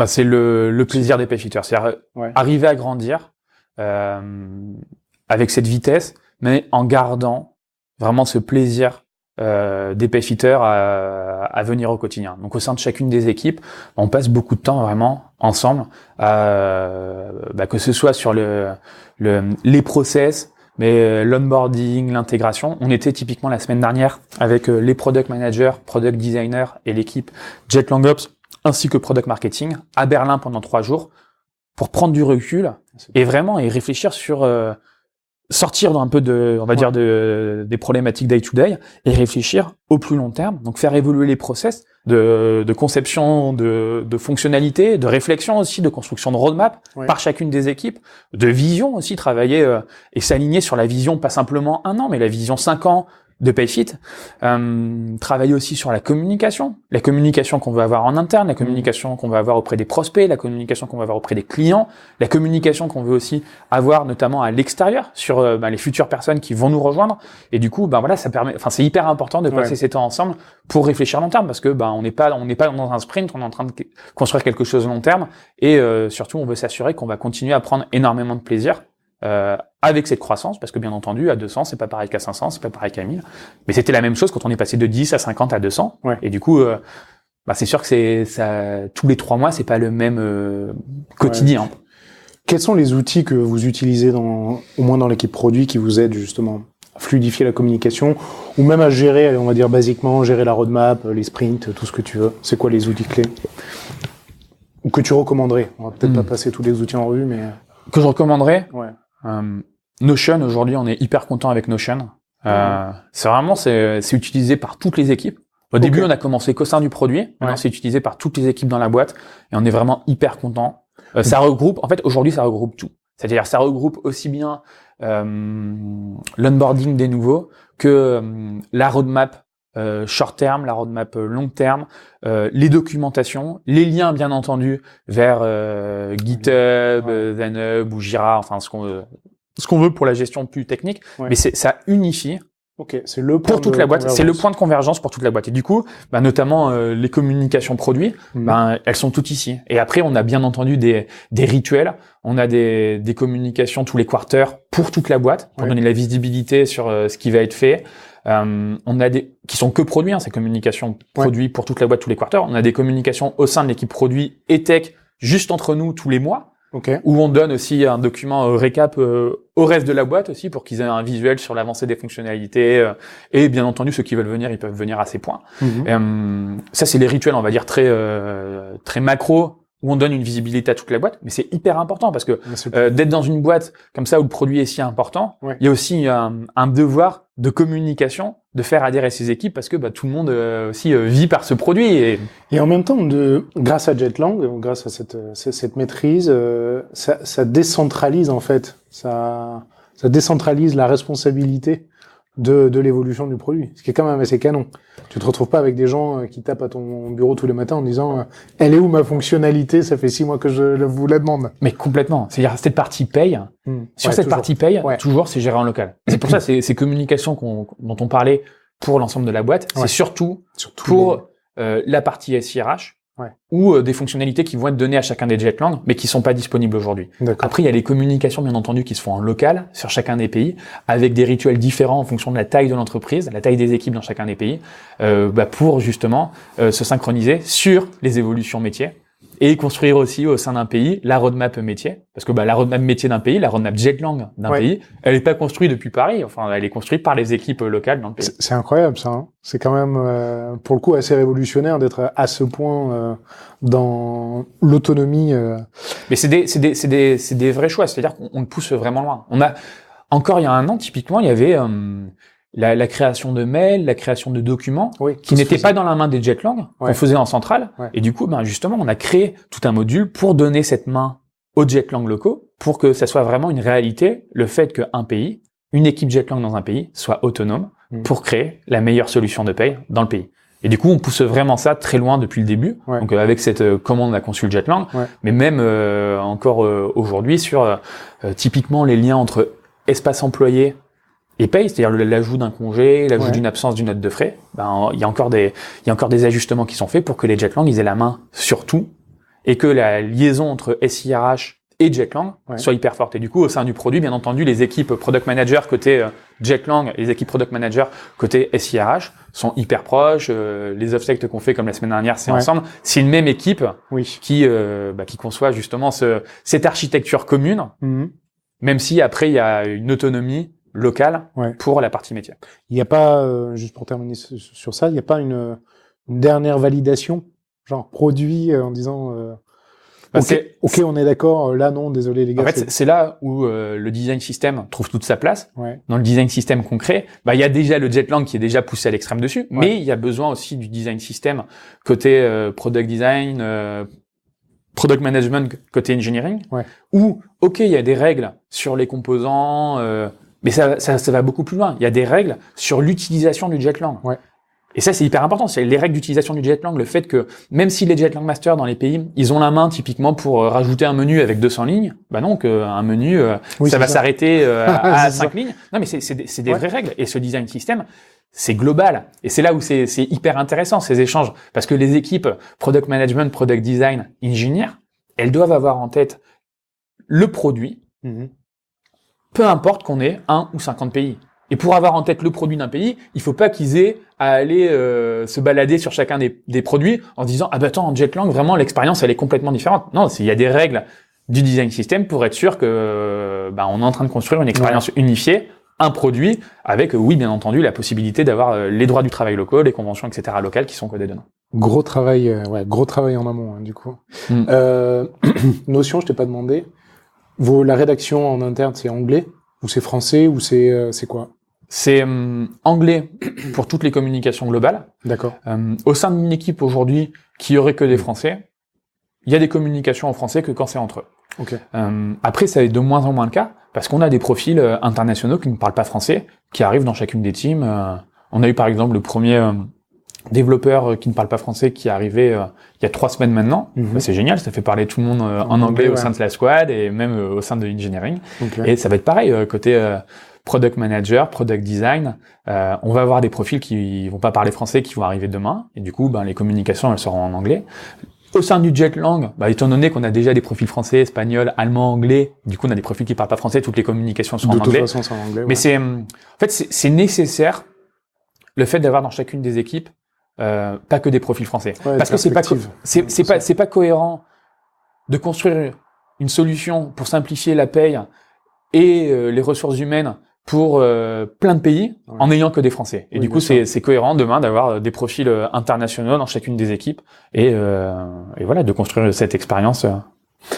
C'est le plaisir des payfitters, c'est-à-dire arriver à grandir avec cette vitesse, mais en gardant vraiment ce plaisir des payfitters à venir au quotidien. Donc au sein de chacune des équipes, on passe beaucoup de temps vraiment ensemble, que ce soit sur les process, mais l'onboarding, l'intégration. On était typiquement la semaine dernière avec les product managers, product designers et l'équipe Jetlang Ops ainsi que product marketing à Berlin pendant 3 jours pour prendre du recul et réfléchir sur sortir un peu des problématiques day to day et réfléchir au plus long terme. Donc faire évoluer les process de conception, de fonctionnalité, de réflexion aussi, de construction de roadmap par chacune des équipes, de vision aussi, travailler et s'aligner sur la vision, pas simplement 1 an, mais la vision 5 ans de Payfit. Travailler aussi sur la communication qu'on veut avoir en interne, la communication qu'on va avoir auprès des prospects, la communication qu'on va avoir auprès des clients, la communication qu'on veut aussi avoir notamment à l'extérieur sur les futures personnes qui vont nous rejoindre. Et du coup, ça permet, c'est hyper important de passer ces temps ensemble pour réfléchir long terme, parce que on n'est pas dans un sprint, on est en train de construire quelque chose long terme, et surtout on veut s'assurer qu'on va continuer à prendre énormément de plaisir avec cette croissance, parce que bien entendu, à 200, c'est pas pareil qu'à 500, c'est pas pareil qu'à 1000. Mais c'était la même chose quand on est passé de 10 à 50 à 200. Et du coup, c'est sûr que c'est ça, tous les 3 mois, c'est pas le même quotidien. Quels sont les outils que vous utilisez au moins dans l'équipe produit qui vous aident justement à fluidifier la communication, ou même à gérer, on va dire basiquement, gérer la roadmap, les sprints, tout ce que tu veux? C'est quoi les outils clés? Ou que tu recommanderais? On va peut-être pas passer tous les outils en revue, mais... Que je recommanderais? Notion, aujourd'hui, on est hyper content avec Notion. C'est utilisé par toutes les équipes. Au début, on a commencé qu'au sein du produit. Maintenant, c'est utilisé par toutes les équipes dans la boîte. Et on est vraiment hyper content. Ça regroupe, en fait, aujourd'hui, ça regroupe tout. C'est-à-dire, ça regroupe aussi bien l'onboarding des nouveaux que la roadmap short terme, la roadmap long terme, les documentations, les liens, bien entendu, vers GitHub, Zenhub ou Jira, enfin, ce qu'on veut pour la gestion plus technique, mais ça unifie. C'est le point pour toute la boîte, c'est le point de convergence pour toute la boîte. Et du coup, notamment les communications produits, elles sont toutes ici. Et après, on a bien entendu des rituels, on a des communications tous les quarters pour toute la boîte, pour donner la visibilité sur ce qui va être fait. On a qui sont que produits, ces communications produits pour toute la boîte tous les quarters. On a des communications au sein de l'équipe produit et tech, juste entre nous tous les mois. Où on donne aussi un document récap au reste de la boîte aussi pour qu'ils aient un visuel sur l'avancée des fonctionnalités et bien entendu ceux qui veulent venir, ils peuvent venir à ces points. Ça c'est les rituels, on va dire très macro, où on donne une visibilité à toute la boîte, mais c'est hyper important parce que d'être dans une boîte comme ça où le produit est si important, il y a aussi un devoir de communication, de faire adhérer ses équipes parce que tout le monde aussi vit par ce produit. Et en même temps, grâce à Jetlang, grâce à cette maîtrise, ça décentralise en fait, ça décentralise la responsabilité de l'évolution du produit, ce qui est quand même assez canon. Tu te retrouves pas avec des gens qui tapent à ton bureau tous les matins en disant elle est où ma fonctionnalité, ça fait 6 mois que je vous la demande. Mais complètement. C'est-à-dire cette partie paye, sur cette partie paye, toujours c'est géré en local. C'est pour ça ces communications dont on parlait pour l'ensemble de la boîte, c'est surtout pour la partie SIRH, ou des fonctionnalités qui vont être données à chacun des Jetlang, mais qui sont pas disponibles aujourd'hui. Après, il y a les communications, bien entendu, qui se font en local, sur chacun des pays, avec des rituels différents en fonction de la taille de l'entreprise, la taille des équipes dans chacun des pays, pour justement se synchroniser sur les évolutions métiers, et construire aussi au sein d'un pays la roadmap métier, parce que la roadmap métier d'un pays, la roadmap Jetlang d'un pays, elle n'est pas construite depuis Paris, enfin elle est construite par les équipes locales dans le pays. C'est incroyable ça, hein. C'est quand même pour le coup assez révolutionnaire d'être à ce point dans l'autonomie. Mais c'est des vrais choix, c'est-à-dire qu'on le pousse vraiment loin. Il y a 1 an typiquement, il y avait la création de mails, la création de documents qui n'étaient pas dans la main des Jetlang, qu'on faisait en centrale. Et du coup, justement, on a créé tout un module pour donner cette main aux Jetlang locaux pour que ça soit vraiment une réalité, le fait qu'un pays, une équipe Jetlang dans un pays, soit autonome pour créer la meilleure solution de paye dans le pays. Et du coup, on pousse vraiment ça très loin depuis le début. Donc, avec cette commande, on a conçu le Jetlang, mais même encore aujourd'hui sur typiquement les liens entre espace employé et paye, c'est-à-dire l'ajout d'un congé, l'ajout d'une absence d'une note de frais, il y a encore des ajustements qui sont faits pour que les Jetlang ils aient la main sur tout et que la liaison entre SIRH et Jetlang soit hyper forte. Et du coup, au sein du produit, bien entendu, les équipes product manager côté Jetlang et les équipes product manager côté SIRH sont hyper proches. Les offsets qu'on fait comme la semaine dernière, c'est ensemble. C'est une même équipe qui conçoit justement cette architecture commune, même si après il y a une autonomie locale pour la partie métier. Il n'y a pas, juste pour terminer sur ça, il n'y a pas une dernière validation, genre produit en disant Ok, on est d'accord. Là, non, désolé les gars. En fait, c'est là où le design system trouve toute sa place. Ouais. Dans le design system concret, il y a déjà le Jetlang qui est déjà poussé à l'extrême dessus, mais il y a besoin aussi du design system côté product design, product management côté engineering, où il y a des règles sur les composants, mais ça va beaucoup plus loin. Il y a des règles sur l'utilisation du Jetlang. Ouais. Et ça, c'est hyper important. C'est les règles d'utilisation du Jetlang, le fait que même si les Jetlang Masters dans les pays, ils ont la main typiquement pour rajouter un menu avec 200 lignes, non, qu'un menu, ça va s'arrêter à 5 lignes. Non, mais c'est des vraies règles. Et ce design system, c'est global. Et c'est là où c'est hyper intéressant, ces échanges. Parce que les équipes product management, product design, engineer, elles doivent avoir en tête le produit, peu importe qu'on ait 1 ou 50 pays. Et pour avoir en tête le produit d'un pays, il faut pas qu'ils aient à aller se balader sur chacun des produits en disant attends, en Jetlang vraiment l'expérience elle est complètement différente. Non, il y a des règles du design system pour être sûr que on est en train de construire une expérience unifiée, un produit avec bien entendu la possibilité d'avoir les droits du travail locaux, les conventions etc. locales qui sont codées dedans. Gros travail en amont du coup. Notion, je t'ai pas demandé. La rédaction en interne c'est anglais ou c'est français ou c'est quoi? C'est anglais pour toutes les communications globales. D'accord. Au sein d'une équipe aujourd'hui qui aurait que des Français, il y a des communications en français que quand c'est entre eux. Okay. Après, ça est de moins en moins le cas parce qu'on a des profils internationaux qui ne parlent pas français, qui arrivent dans chacune des teams. On a eu par exemple le premier développeur qui ne parle pas français qui est arrivé il y a 3 semaines maintenant. C'est génial, ça fait parler tout le monde en anglais au sein de la squad et même au sein de l'engineering. Okay. Et ça va être pareil côté product manager, product design. On va avoir des profils qui vont pas parler français, qui vont arriver demain. Et du coup, les communications, elles seront en anglais. Au sein du Jetlang, étant donné qu'on a déjà des profils français, espagnol, allemand, anglais, du coup, on a des profils qui parlent pas français, toutes les communications sont en anglais. De toute façon, c'est en anglais. Mais c'est nécessaire le fait d'avoir dans chacune des équipes pas que des profils français. Parce que c'est pas cohérent de construire une solution pour simplifier la paye et les ressources humaines pour plein de pays en n'ayant que des Français. Et du coup, c'est cohérent demain d'avoir des profils internationaux dans chacune des équipes et voilà, de construire cette expérience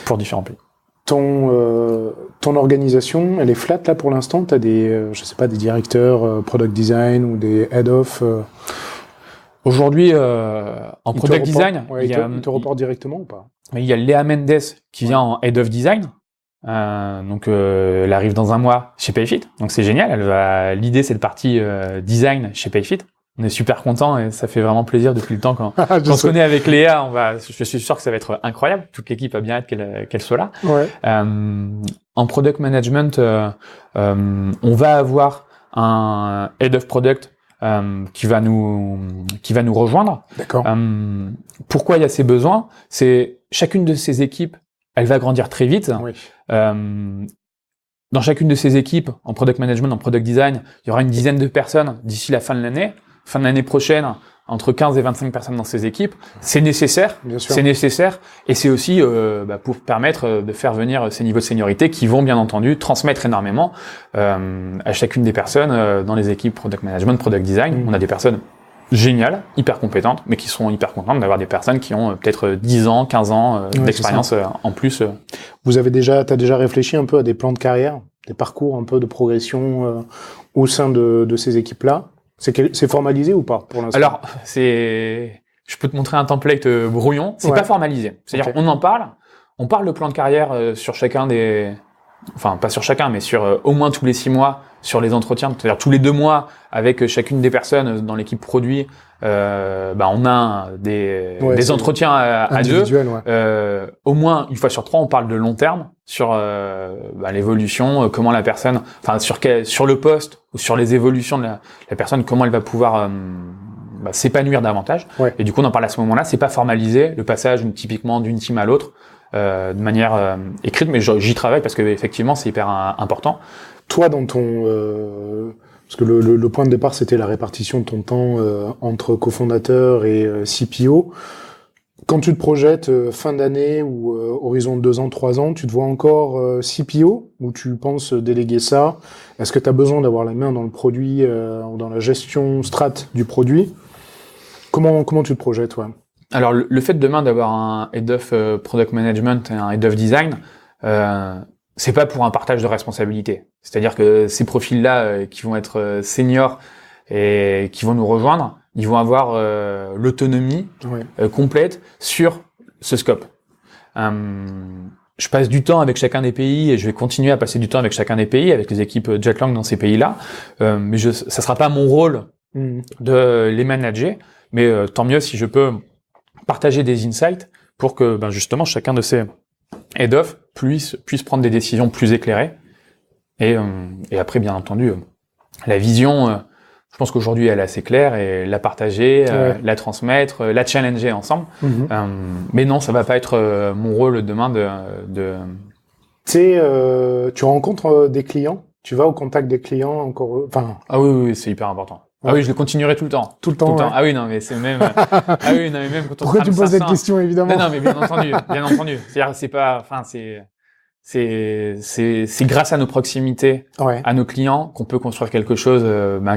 pour différents pays. Ton organisation, elle est flat là pour l'instant. T'as des, des directeurs product design ou des head of. Aujourd'hui, en product design, il te reporte directement ou pas? Il y a Léa Mendes qui vient en head of design. Donc elle arrive dans un mois chez Payfit, donc c'est génial. L'idée c'est le parti design chez Payfit. On est super contents et ça fait vraiment plaisir depuis le temps quand on se connaît avec Léa. Je suis sûr que ça va être incroyable. Toute l'équipe a bien hâte qu'elle soit là. Ouais. En product management, on va avoir un head of product qui va nous rejoindre. D'accord. Pourquoi il y a ces besoins? C'est chacune de ces équipes. Elle va grandir très vite. Oui. Dans chacune de ces équipes, en product management, en product design, il y aura une dizaine de personnes d'ici la fin de l'année. Fin de l'année prochaine, entre 15 et 25 personnes dans ces équipes. C'est nécessaire. Bien sûr. C'est nécessaire. Et c'est aussi pour permettre de faire venir ces niveaux de seniorité qui vont, bien entendu, transmettre énormément à chacune des personnes dans les équipes product management, product design. On a des personnes géniales, hyper compétentes, mais qui seront hyper contentes d'avoir des personnes qui ont peut-être 10 ans, 15 ans d'expérience en plus. T'as déjà réfléchi un peu à des plans de carrière, des parcours un peu de progression au sein de ces équipes-là? C'est formalisé ou pas pour l'instant? Alors, je peux te montrer un template brouillon, c'est pas formalisé. C'est-à-dire, on parle de plan de carrière sur chacun enfin pas sur chacun, mais sur au moins tous les 6 mois sur les entretiens, c'est-à-dire tous les 2 mois avec chacune des personnes dans l'équipe produit, on a des entretiens à 2. Au moins une fois sur 3, on parle de long terme sur l'évolution, comment la personne, enfin sur le poste ou sur les évolutions de la personne, comment elle va pouvoir s'épanouir davantage. Ouais. Et du coup, on en parle à ce moment-là. C'est pas formalisé le passage typiquement d'une team à l'autre de manière écrite, mais j'y travaille parce que effectivement, c'est hyper important. Toi, dans ton parce que le point de départ, c'était la répartition de ton temps entre cofondateur et CPO. Quand tu te projettes fin d'année ou horizon de 2 ans, 3 ans, tu te vois encore CPO ou tu penses déléguer ça? Est-ce que tu as besoin d'avoir la main dans le produit ou dans la gestion strat du produit? Comment tu te projettes, toi? Alors le fait demain d'avoir un head of product management et un head of design, c'est pas pour un partage de responsabilité. C'est-à-dire que ces profils-là qui vont être seniors et qui vont nous rejoindre, ils vont avoir l'autonomie complète sur ce scope. Je passe du temps avec chacun des pays et je vais continuer à passer du temps avec chacun des pays, avec les équipes Jetlang dans ces pays-là. Mais ça sera pas mon rôle de les manager, mais tant mieux si je peux partager des insights pour que justement chacun de ces head-off puisse prendre des décisions plus éclairées. Et après, bien entendu, la vision, je pense qu'aujourd'hui elle est assez claire, et la partager, la transmettre, la challenger ensemble. Mais non, ça va pas être mon rôle demain de... Tu sais, tu rencontres des clients, tu vas au contact des clients encore, enfin. Ah oui, c'est hyper important. Ah oui, je le continuerai tout le temps. Tout le temps. Ah oui, non, mais c'est même. Ah oui, non, mais même quand on. Pourquoi tu poses cette question, évidemment? Non, mais bien entendu. C'est-à-dire, c'est pas, enfin, c'est grâce à nos proximités, à nos clients, qu'on peut construire quelque chose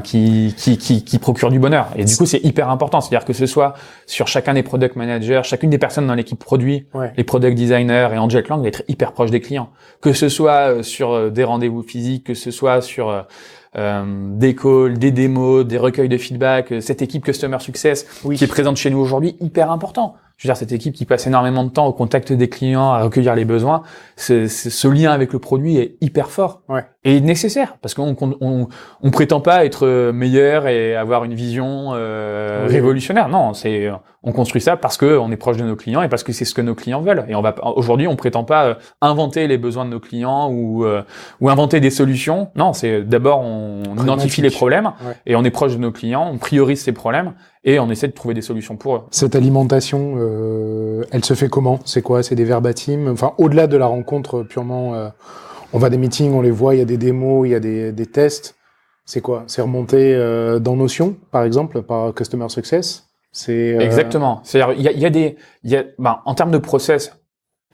qui procure du bonheur. Et du coup, c'est hyper important. C'est-à-dire que ce soit sur chacun des product managers, chacune des personnes dans l'équipe produit, les product designers et en Jetlang, d'être hyper proche des clients. Que ce soit sur des rendez-vous physiques, que ce soit sur des calls, des démos, des recueils de feedback, cette équipe Customer Success qui est présente chez nous aujourd'hui, hyper important. Je veux dire, cette équipe qui passe énormément de temps au contact des clients, à recueillir les besoins, ce lien avec le produit est hyper fort et nécessaire, parce qu'on prétend pas être meilleur et avoir une vision révolutionnaire. Non, on construit ça parce que on est proche de nos clients et parce que c'est ce que nos clients veulent. Et aujourd'hui, on prétend pas inventer les besoins de nos clients ou inventer des solutions. Non, c'est d'abord on identifie les problèmes et on est proche de nos clients, on priorise ces problèmes et on essaie de trouver des solutions pour eux. Cette alimentation, elle se fait comment? C'est quoi? C'est des verbatims? Enfin, au-delà de la rencontre purement, on va à des meetings, on les voit, il y a des démos, il y a des tests. C'est quoi? C'est remonté dans Notion, par exemple, par Customer Success? Exactement. C'est-à-dire, en termes de process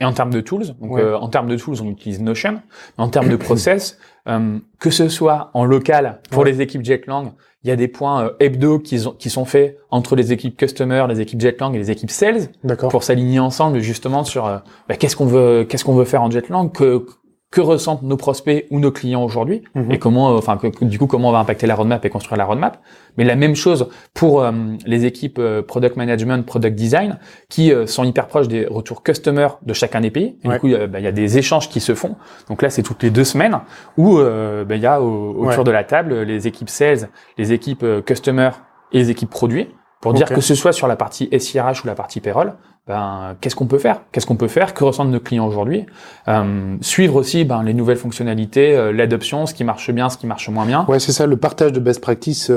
et en termes de tools, donc en termes de tools, on utilise Notion. En termes de process, que ce soit en local pour les équipes Jetlang, il y a des points hebdo qui sont faits entre les équipes customer, les équipes Jetlang et les équipes sales pour s'aligner ensemble justement sur qu'est-ce qu'on veut faire en Jetlang, que ressentent nos prospects ou nos clients aujourd'hui et comment on va impacter la roadmap et construire la roadmap. Mais la même chose pour les équipes product management, product design qui sont hyper proches des retours customer de chacun des pays. Et du coup, il y a des échanges qui se font. Donc là, c'est toutes les 2 semaines où il y a autour de la table les équipes sales, les équipes customer et les équipes produits pour dire que ce soit sur la partie SIRH ou la partie payroll, qu'est-ce qu'on peut faire? Que ressentent nos clients aujourd'hui? Suivre aussi les nouvelles fonctionnalités, l'adoption, ce qui marche bien, ce qui marche moins bien. Ouais, c'est ça, le partage de best practice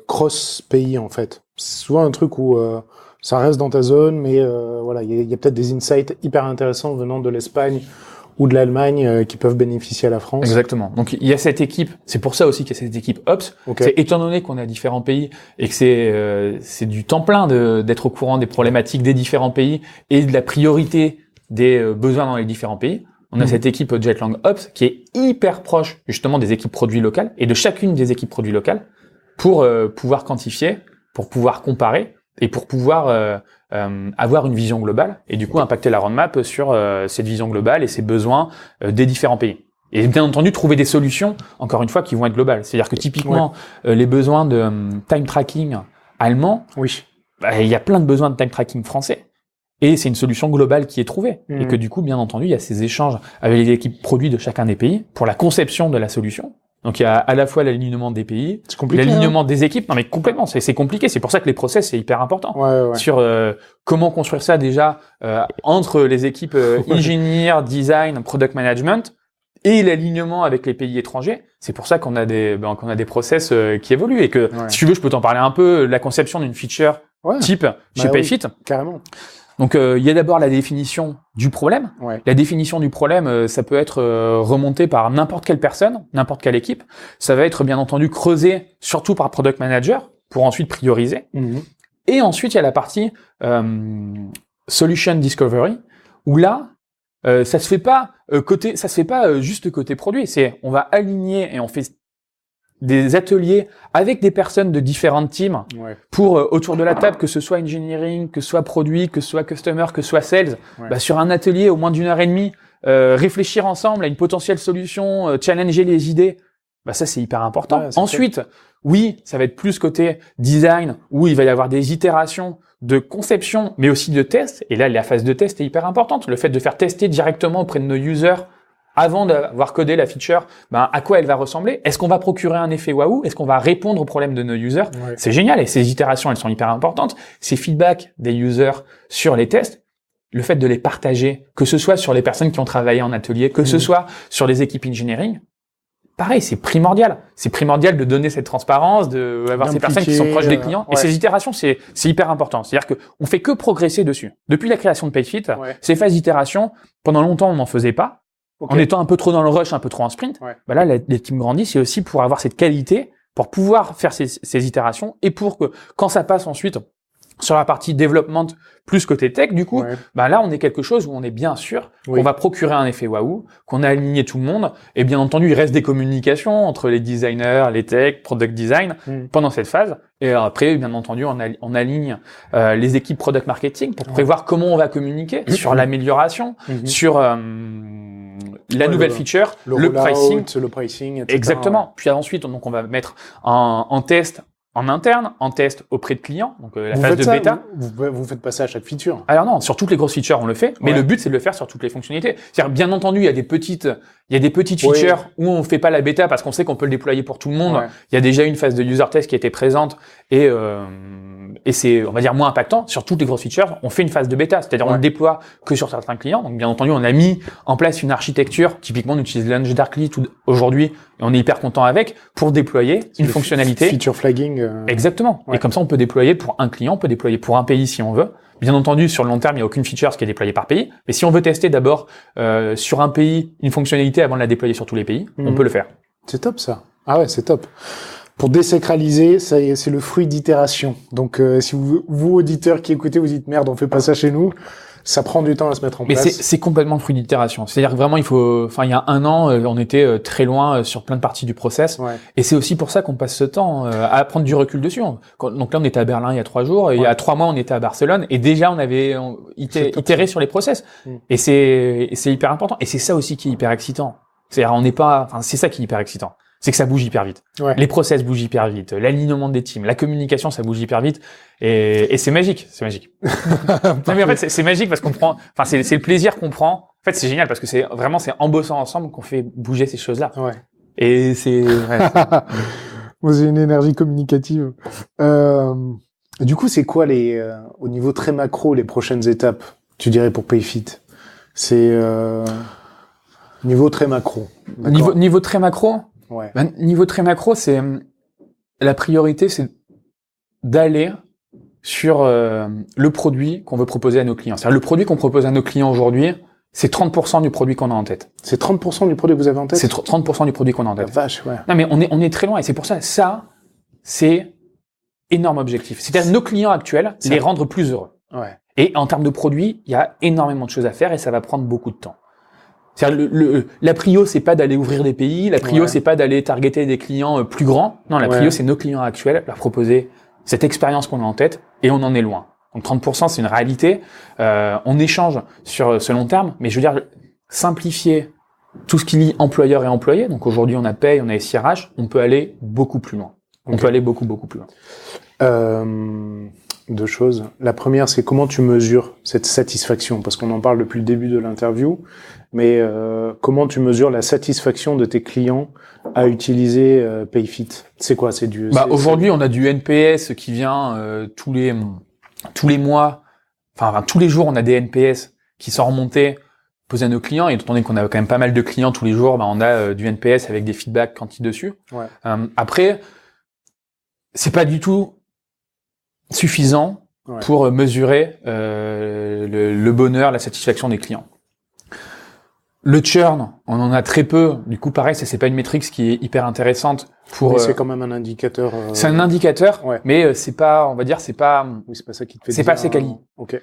cross pays en fait. C'est souvent un truc où ça reste dans ta zone, mais il y a peut-être des insights hyper intéressants venant de l'Espagne ou de l'Allemagne qui peuvent bénéficier à la France. Exactement. Donc il y a cette équipe, c'est pour ça aussi qu'il y a cette équipe Ops. C'est étant donné qu'on a différents pays et que c'est du temps plein d'être au courant des problématiques des différents pays et de la priorité des besoins dans les différents pays. On a cette équipe Jetlang Ops qui est hyper proche justement des équipes produits locales et de chacune des équipes produits locales pour pouvoir quantifier, pour pouvoir comparer et pour pouvoir avoir une vision globale et du coup impacter la roadmap sur cette vision globale et ses besoins des différents pays. Et bien entendu, trouver des solutions, encore une fois, qui vont être globales. C'est-à-dire que typiquement, les besoins de time tracking allemand, il y a plein de besoins de time tracking français. Et c'est une solution globale qui est trouvée. Et que du coup, bien entendu, il y a ces échanges avec les équipes produits de chacun des pays pour la conception de la solution. Donc il y a à la fois l'alignement des pays, l'alignement des équipes. Non mais complètement, c'est compliqué. C'est pour ça que les process c'est hyper important. Sur comment construire ça déjà entre les équipes engineer, design, product management et l'alignement avec les pays étrangers. C'est pour ça qu'on a des process qui évoluent et que si tu veux, je peux t'en parler un peu. La conception d'une feature type chez Payfit. Carrément. Donc il y a d'abord la définition du problème. La définition du problème, ça peut être remonté par n'importe quelle personne, n'importe quelle équipe. Ça va être bien entendu creusé surtout par product manager pour ensuite prioriser. Et ensuite il y a la partie solution discovery où là ça se fait pas juste côté produit. C'est on va aligner et on fait des ateliers avec des personnes de différentes teams pour autour de la table, que ce soit engineering, que ce soit produit, que ce soit customer, que ce soit sales, sur un atelier au moins d'1h30, réfléchir ensemble à une potentielle solution, challenger les idées, ça c'est hyper important. Ensuite, oui, ça va être plus côté design, où il va y avoir des itérations de conception, mais aussi de test. Et là, la phase de test est hyper importante. Le fait de faire tester directement auprès de nos users avant d'avoir codé la feature, à quoi elle va ressembler? Est-ce qu'on va procurer un effet waouh? Est-ce qu'on va répondre aux problèmes de nos users? C'est génial. Et ces itérations, elles sont hyper importantes. Ces feedbacks des users sur les tests, le fait de les partager, que ce soit sur les personnes qui ont travaillé en atelier, que ce soit sur les équipes engineering, pareil, c'est primordial. C'est primordial de donner cette transparence, d'avoir ces personnes qui sont proches des clients. Et ces itérations, c'est hyper important. C'est-à-dire qu'on fait que progresser dessus. Depuis la création de PayFit, ces phases d'itération, pendant longtemps, on n'en faisait pas. En étant un peu trop dans le rush, un peu trop en sprint. Là, les teams grandissent, c'est aussi pour avoir cette qualité, pour pouvoir faire ces itérations et pour que, quand ça passe ensuite sur la partie développement plus côté tech, du coup, là, on est quelque chose où on est bien sûr qu'on va procurer un effet waouh, qu'on a aligné tout le monde. Et bien entendu, il reste des communications entre les designers, les tech, product design pendant cette phase. Et après, bien entendu, on aligne les équipes product marketing pour prévoir comment on va communiquer sur l'amélioration, sur la nouvelle feature, le pricing, etc. Exactement. Puis ensuite, donc, on va mettre en test en interne, en test auprès de clients, donc la phase de bêta. Vous faites pas ça à chaque feature? Alors non, sur toutes les grosses features, on le fait, mais le but, c'est de le faire sur toutes les fonctionnalités. C'est-à-dire, bien entendu, il y a des petites features où on fait pas la bêta parce qu'on sait qu'on peut le déployer pour tout le monde. Il y a déjà une phase de user test qui était présente et c'est, on va dire, moins impactant. Sur toutes les grosses features, on fait une phase de bêta, c'est-à-dire on le déploie que sur certains clients. Donc, bien entendu, on a mis en place une architecture. Typiquement, on utilise Launch Darkly aujourd'hui et on est hyper content avec pour déployer une fonctionnalité. Feature flagging. Exactement. Et comme ça, on peut déployer pour un client, on peut déployer pour un pays si on veut. Bien entendu, sur le long terme, il n'y a aucune feature qui est déployée par pays. Mais si on veut tester d'abord sur un pays une fonctionnalité avant de la déployer sur tous les pays, on peut le faire. C'est top ça. Ah ouais, c'est top. Pour désacraliser, c'est le fruit d'itération. Donc, si vous, auditeurs qui écoutez, vous dites merde, on fait pas ça chez nous, ça prend du temps à se mettre en place. Mais c'est complètement le fruit d'itération. C'est-à-dire que vraiment, il y a 1 an, on était très loin sur plein de parties du process. Et c'est aussi pour ça qu'on passe ce temps à prendre du recul dessus. Donc là, on était à Berlin il y a 3 jours, et il y a 3 mois, on était à Barcelone, et déjà, on avait itéré sur les process. Et c'est hyper important. Et c'est ça aussi qui est hyper excitant. C'est-à-dire, c'est ça qui est hyper excitant. C'est que ça bouge hyper vite. Les process bougent hyper vite. L'alignement des teams, la communication, ça bouge hyper vite. Et c'est magique. C'est magique. Non, mais en fait, c'est magique parce qu'on prend, c'est le plaisir qu'on prend. En fait, c'est génial parce que c'est en bossant ensemble qu'on fait bouger ces choses-là. Et c'est, Moi, j'ai une énergie communicative. Du coup, c'est quoi au niveau très macro, les prochaines étapes, tu dirais, pour PayFit? C'est, niveau très macro. Niveau très macro? Niveau très macro, c'est la priorité, c'est d'aller sur le produit qu'on veut proposer à nos clients. C'est-à-dire le produit qu'on propose à nos clients aujourd'hui, c'est 30% du produit qu'on a en tête. C'est 30% du produit que vous avez en tête? C'est 30% du produit qu'on a en tête. La vache, Non, mais on est très loin et c'est pour ça, c'est énorme objectif. C'est-à-dire nos clients actuels, les rendre plus heureux. Et en termes de produits, il y a énormément de choses à faire et ça va prendre beaucoup de temps. C'est-à-dire la prio, c'est pas d'aller ouvrir des pays, la prio, c'est pas d'aller targeter des clients plus grands. Non, la prio, c'est nos clients actuels, leur proposer cette expérience qu'on a en tête, et on en est loin. Donc 30%, c'est une réalité. On échange sur ce long terme, mais je veux dire, simplifier tout ce qui lie employeur et employé. Donc aujourd'hui, on a Pay, on a SIRH, on peut aller beaucoup plus loin. On peut aller beaucoup plus loin. 2 choses. La première, c'est comment tu mesures cette satisfaction? Parce qu'on en parle depuis le début de l'interview, mais comment tu mesures la satisfaction de tes clients à utiliser PayFit? C'est quoi? Aujourd'hui, on a du NPS qui vient tous les mois, tous les jours, on a des NPS qui sont remontés, posés à nos clients, et étant donné qu'on a quand même pas mal de clients tous les jours, on a du NPS avec des feedbacks quanti dessus. Après, c'est pas du tout suffisant pour mesurer le bonheur, la satisfaction des clients. Le churn, on en a très peu. Du coup, pareil, ça c'est pas une métrique qui est hyper intéressante pour. Mais c'est quand même un indicateur. C'est un indicateur, mais c'est pas, on va dire, c'est pas. Oui, c'est pas ça qui te fait. C'est pas assez quali. Ok.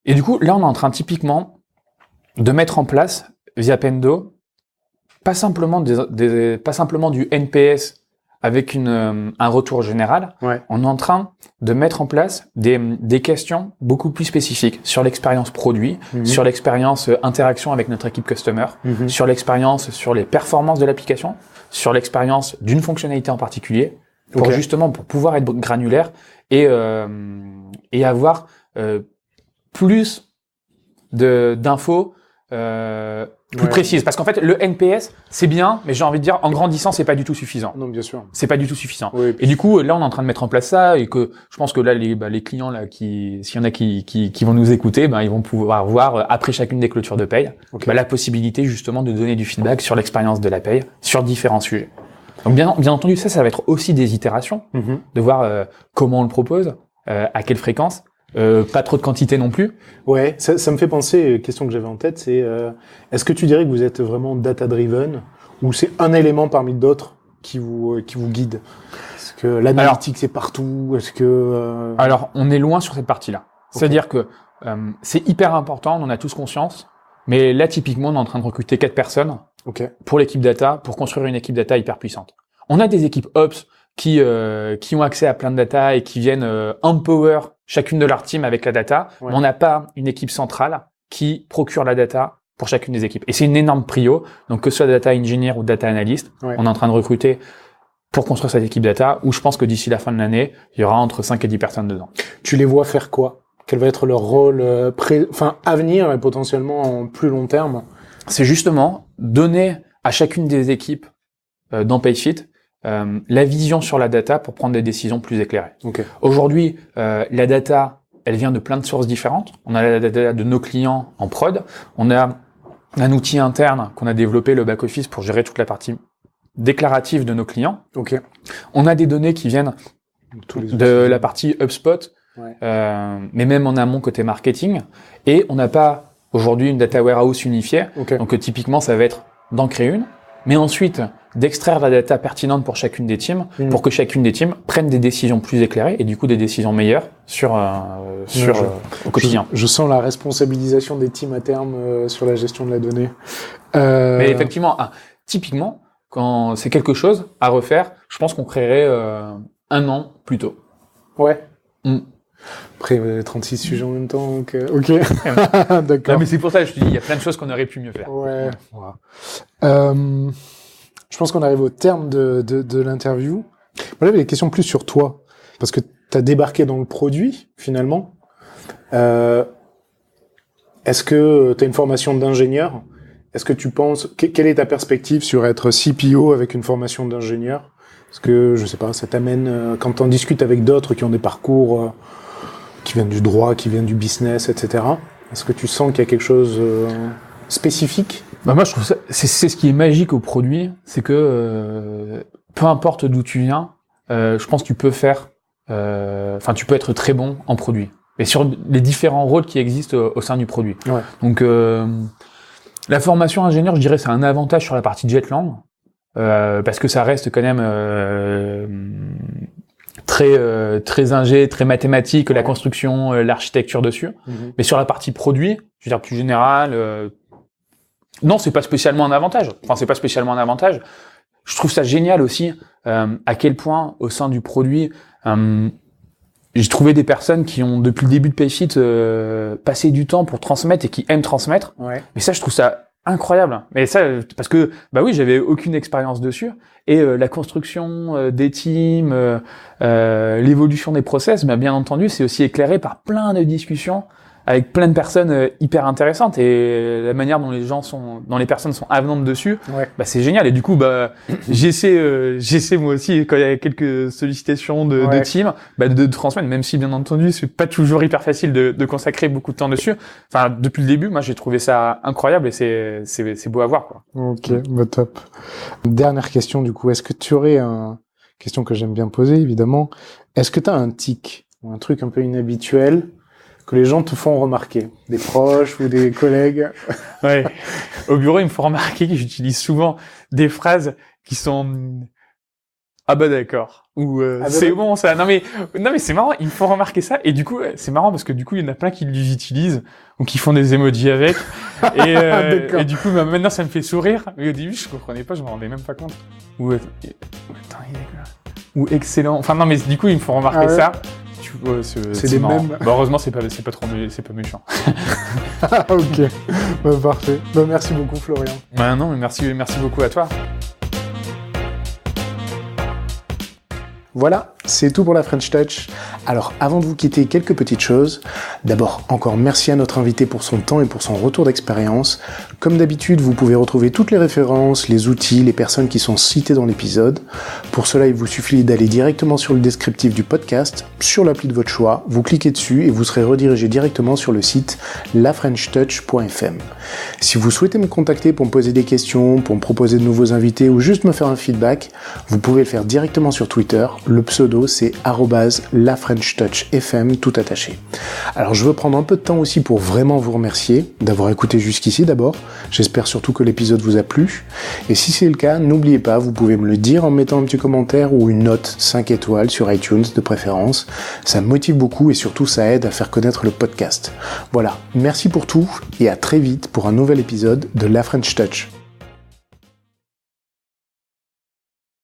Et du coup, là, on est en train typiquement de mettre en place via Pendo pas simplement du NPS avec un retour général, on est en train de mettre en place des questions beaucoup plus spécifiques sur l'expérience produit, sur l'expérience interaction avec notre équipe customer, sur l'expérience sur les performances de l'application, sur l'expérience d'une fonctionnalité en particulier, pour justement pour pouvoir être granulaire et avoir plus d'infos plus précises. Parce qu'en fait, le NPS, c'est bien, mais j'ai envie de dire, en grandissant, c'est pas du tout suffisant. Non, bien sûr. C'est pas du tout suffisant. Oui, et du coup, là, on est en train de mettre en place ça, et que je pense que là, les clients, là, s'il y en a qui vont nous écouter, ils vont pouvoir voir, après chacune des clôtures de paye, la possibilité, justement, de donner du feedback sur l'expérience de la paye, sur différents sujets. Donc, bien entendu, ça va être aussi des itérations, de voir comment on le propose, à quelle fréquence. Pas trop de quantité non plus. Ouais, ça me fait penser, question que j'avais en tête, c'est est-ce que tu dirais que vous êtes vraiment data-driven ou c'est un élément parmi d'autres qui vous guide? Est-ce que l'analytique c'est partout? Est-ce que Alors, on est loin sur cette partie-là. C'est-à-dire que c'est hyper important, on en a tous conscience, mais là typiquement, on est en train de recruter 4 personnes pour l'équipe data, pour construire une équipe data hyper puissante. On a des équipes Ops qui ont accès à plein de data et qui viennent empower chacune de leur team avec la data, mais on n'a pas une équipe centrale qui procure la data pour chacune des équipes. Et c'est une énorme prio, donc que ce soit data engineer ou data analyst, on est en train de recruter pour construire cette équipe data, où je pense que d'ici la fin de l'année, il y aura entre 5 et 10 personnes dedans. Tu les vois faire quoi? Quel va être leur rôle à venir et potentiellement en plus long terme? C'est justement donner à chacune des équipes dans PayFit la vision sur la data pour prendre des décisions plus éclairées. Aujourd'hui, la data, elle vient de plein de sources différentes. On a la data de nos clients en prod. On a un outil interne qu'on a développé, le back-office, pour gérer toute la partie déclarative de nos clients. On a des données qui viennent de la partie HubSpot, mais même en amont côté marketing. Et on n'a pas aujourd'hui une data warehouse unifiée. Donc typiquement, ça va être d'en créer une, mais ensuite d'extraire la data pertinente pour chacune des teams, pour que chacune des teams prenne des décisions plus éclairées et du coup des décisions meilleures au quotidien. Je sens la responsabilisation des teams à terme sur la gestion de la donnée. Mais effectivement, typiquement, quand c'est quelque chose à refaire, je pense qu'on créerait 1 an plus tôt. Après, vous avez 36 sujets en même temps, donc d'accord. Non, mais c'est pour ça que je te dis, il y a plein de choses qu'on aurait pu mieux faire. Je pense qu'on arrive au terme de l'interview. Moi, j'avais des questions plus sur toi, parce que tu as débarqué dans le produit, finalement. Est-ce que tu as une formation d'ingénieur? Est-ce que tu penses... Quelle est ta perspective sur être CPO avec une formation d'ingénieur? Est-ce que, je sais pas, ça t'amène... quand tu en discutes avec d'autres qui ont des parcours qui viennent du droit, qui viennent du business, etc. Est-ce que tu sens qu'il y a quelque chose spécifique? Moi, je trouve ça, c'est ce qui est magique au produit, c'est que peu importe d'où tu viens, je pense que tu peux faire, tu peux être très bon en produit. Et sur les différents rôles qui existent au sein du produit. Donc, la formation ingénieur, je dirais, c'est un avantage sur la partie Jetland, parce que ça reste quand même très ingé, très mathématique, la construction, l'architecture dessus. Mais sur la partie produit, je veux dire plus général. Non, c'est pas spécialement un avantage. Je trouve ça génial aussi à quel point au sein du produit, j'ai trouvé des personnes qui ont depuis le début de PayFit passé du temps pour transmettre et qui aiment transmettre. Mais ça, je trouve ça incroyable. Mais ça, parce que j'avais aucune expérience dessus et la construction des teams, l'évolution des process, bien entendu, c'est aussi éclairé par plein de discussions avec plein de personnes hyper intéressantes et la manière dont les personnes sont avenantes dessus, c'est génial. Et du coup, j'essaie moi aussi quand il y a quelques sollicitations de team, de transmettre, même si bien entendu c'est pas toujours hyper facile de consacrer beaucoup de temps dessus. Enfin, depuis le début, moi j'ai trouvé ça incroyable et c'est beau à voir, quoi. Ok, top. Dernière question du coup, est-ce que tu aurais question que j'aime bien poser évidemment, est-ce que tu as un tic ou un truc un peu inhabituel que les gens te font remarquer, des proches ou des collègues? Au bureau, ils me font remarquer que j'utilise souvent des phrases qui sont Ah bah d'accord. Ou c'est bon ça. Non mais c'est marrant, il faut remarquer ça. Et du coup, c'est marrant parce que du coup, il y en a plein qui les utilisent ou qui font des emojis avec. Et du coup, maintenant, ça me fait sourire. Mais au début, je comprenais pas, je me rendais même pas compte. Ou attends, il est là. Ou excellent. Enfin non, mais du coup, il me faut remarquer ça. C'est des mêmes. Bah, heureusement, c'est pas méchant. Ok. Bah, parfait. Bah, merci beaucoup, Florian. Bah non, mais merci beaucoup à toi. Voilà, c'est tout pour la French Touch. Alors, avant de vous quitter, quelques petites choses. D'abord, encore merci à notre invité pour son temps et pour son retour d'expérience. Comme d'habitude, vous pouvez retrouver toutes les références, les outils, les personnes qui sont citées dans l'épisode. Pour cela, il vous suffit d'aller directement sur le descriptif du podcast, sur l'appli de votre choix, vous cliquez dessus et vous serez redirigé directement sur le site lafrenchtouch.fm. Si vous souhaitez me contacter pour me poser des questions, pour me proposer de nouveaux invités ou juste me faire un feedback, vous pouvez le faire directement sur Twitter. Le pseudo, c'est @lafrenchtouchfm, tout attaché. Alors, je veux prendre un peu de temps aussi pour vraiment vous remercier d'avoir écouté jusqu'ici d'abord. J'espère surtout que l'épisode vous a plu. Et si c'est le cas, n'oubliez pas, vous pouvez me le dire en mettant un petit commentaire ou une note 5 étoiles sur iTunes de préférence. Ça me motive beaucoup et surtout, ça aide à faire connaître le podcast. Voilà, merci pour tout et à très vite pour un nouvel épisode de La French Touch.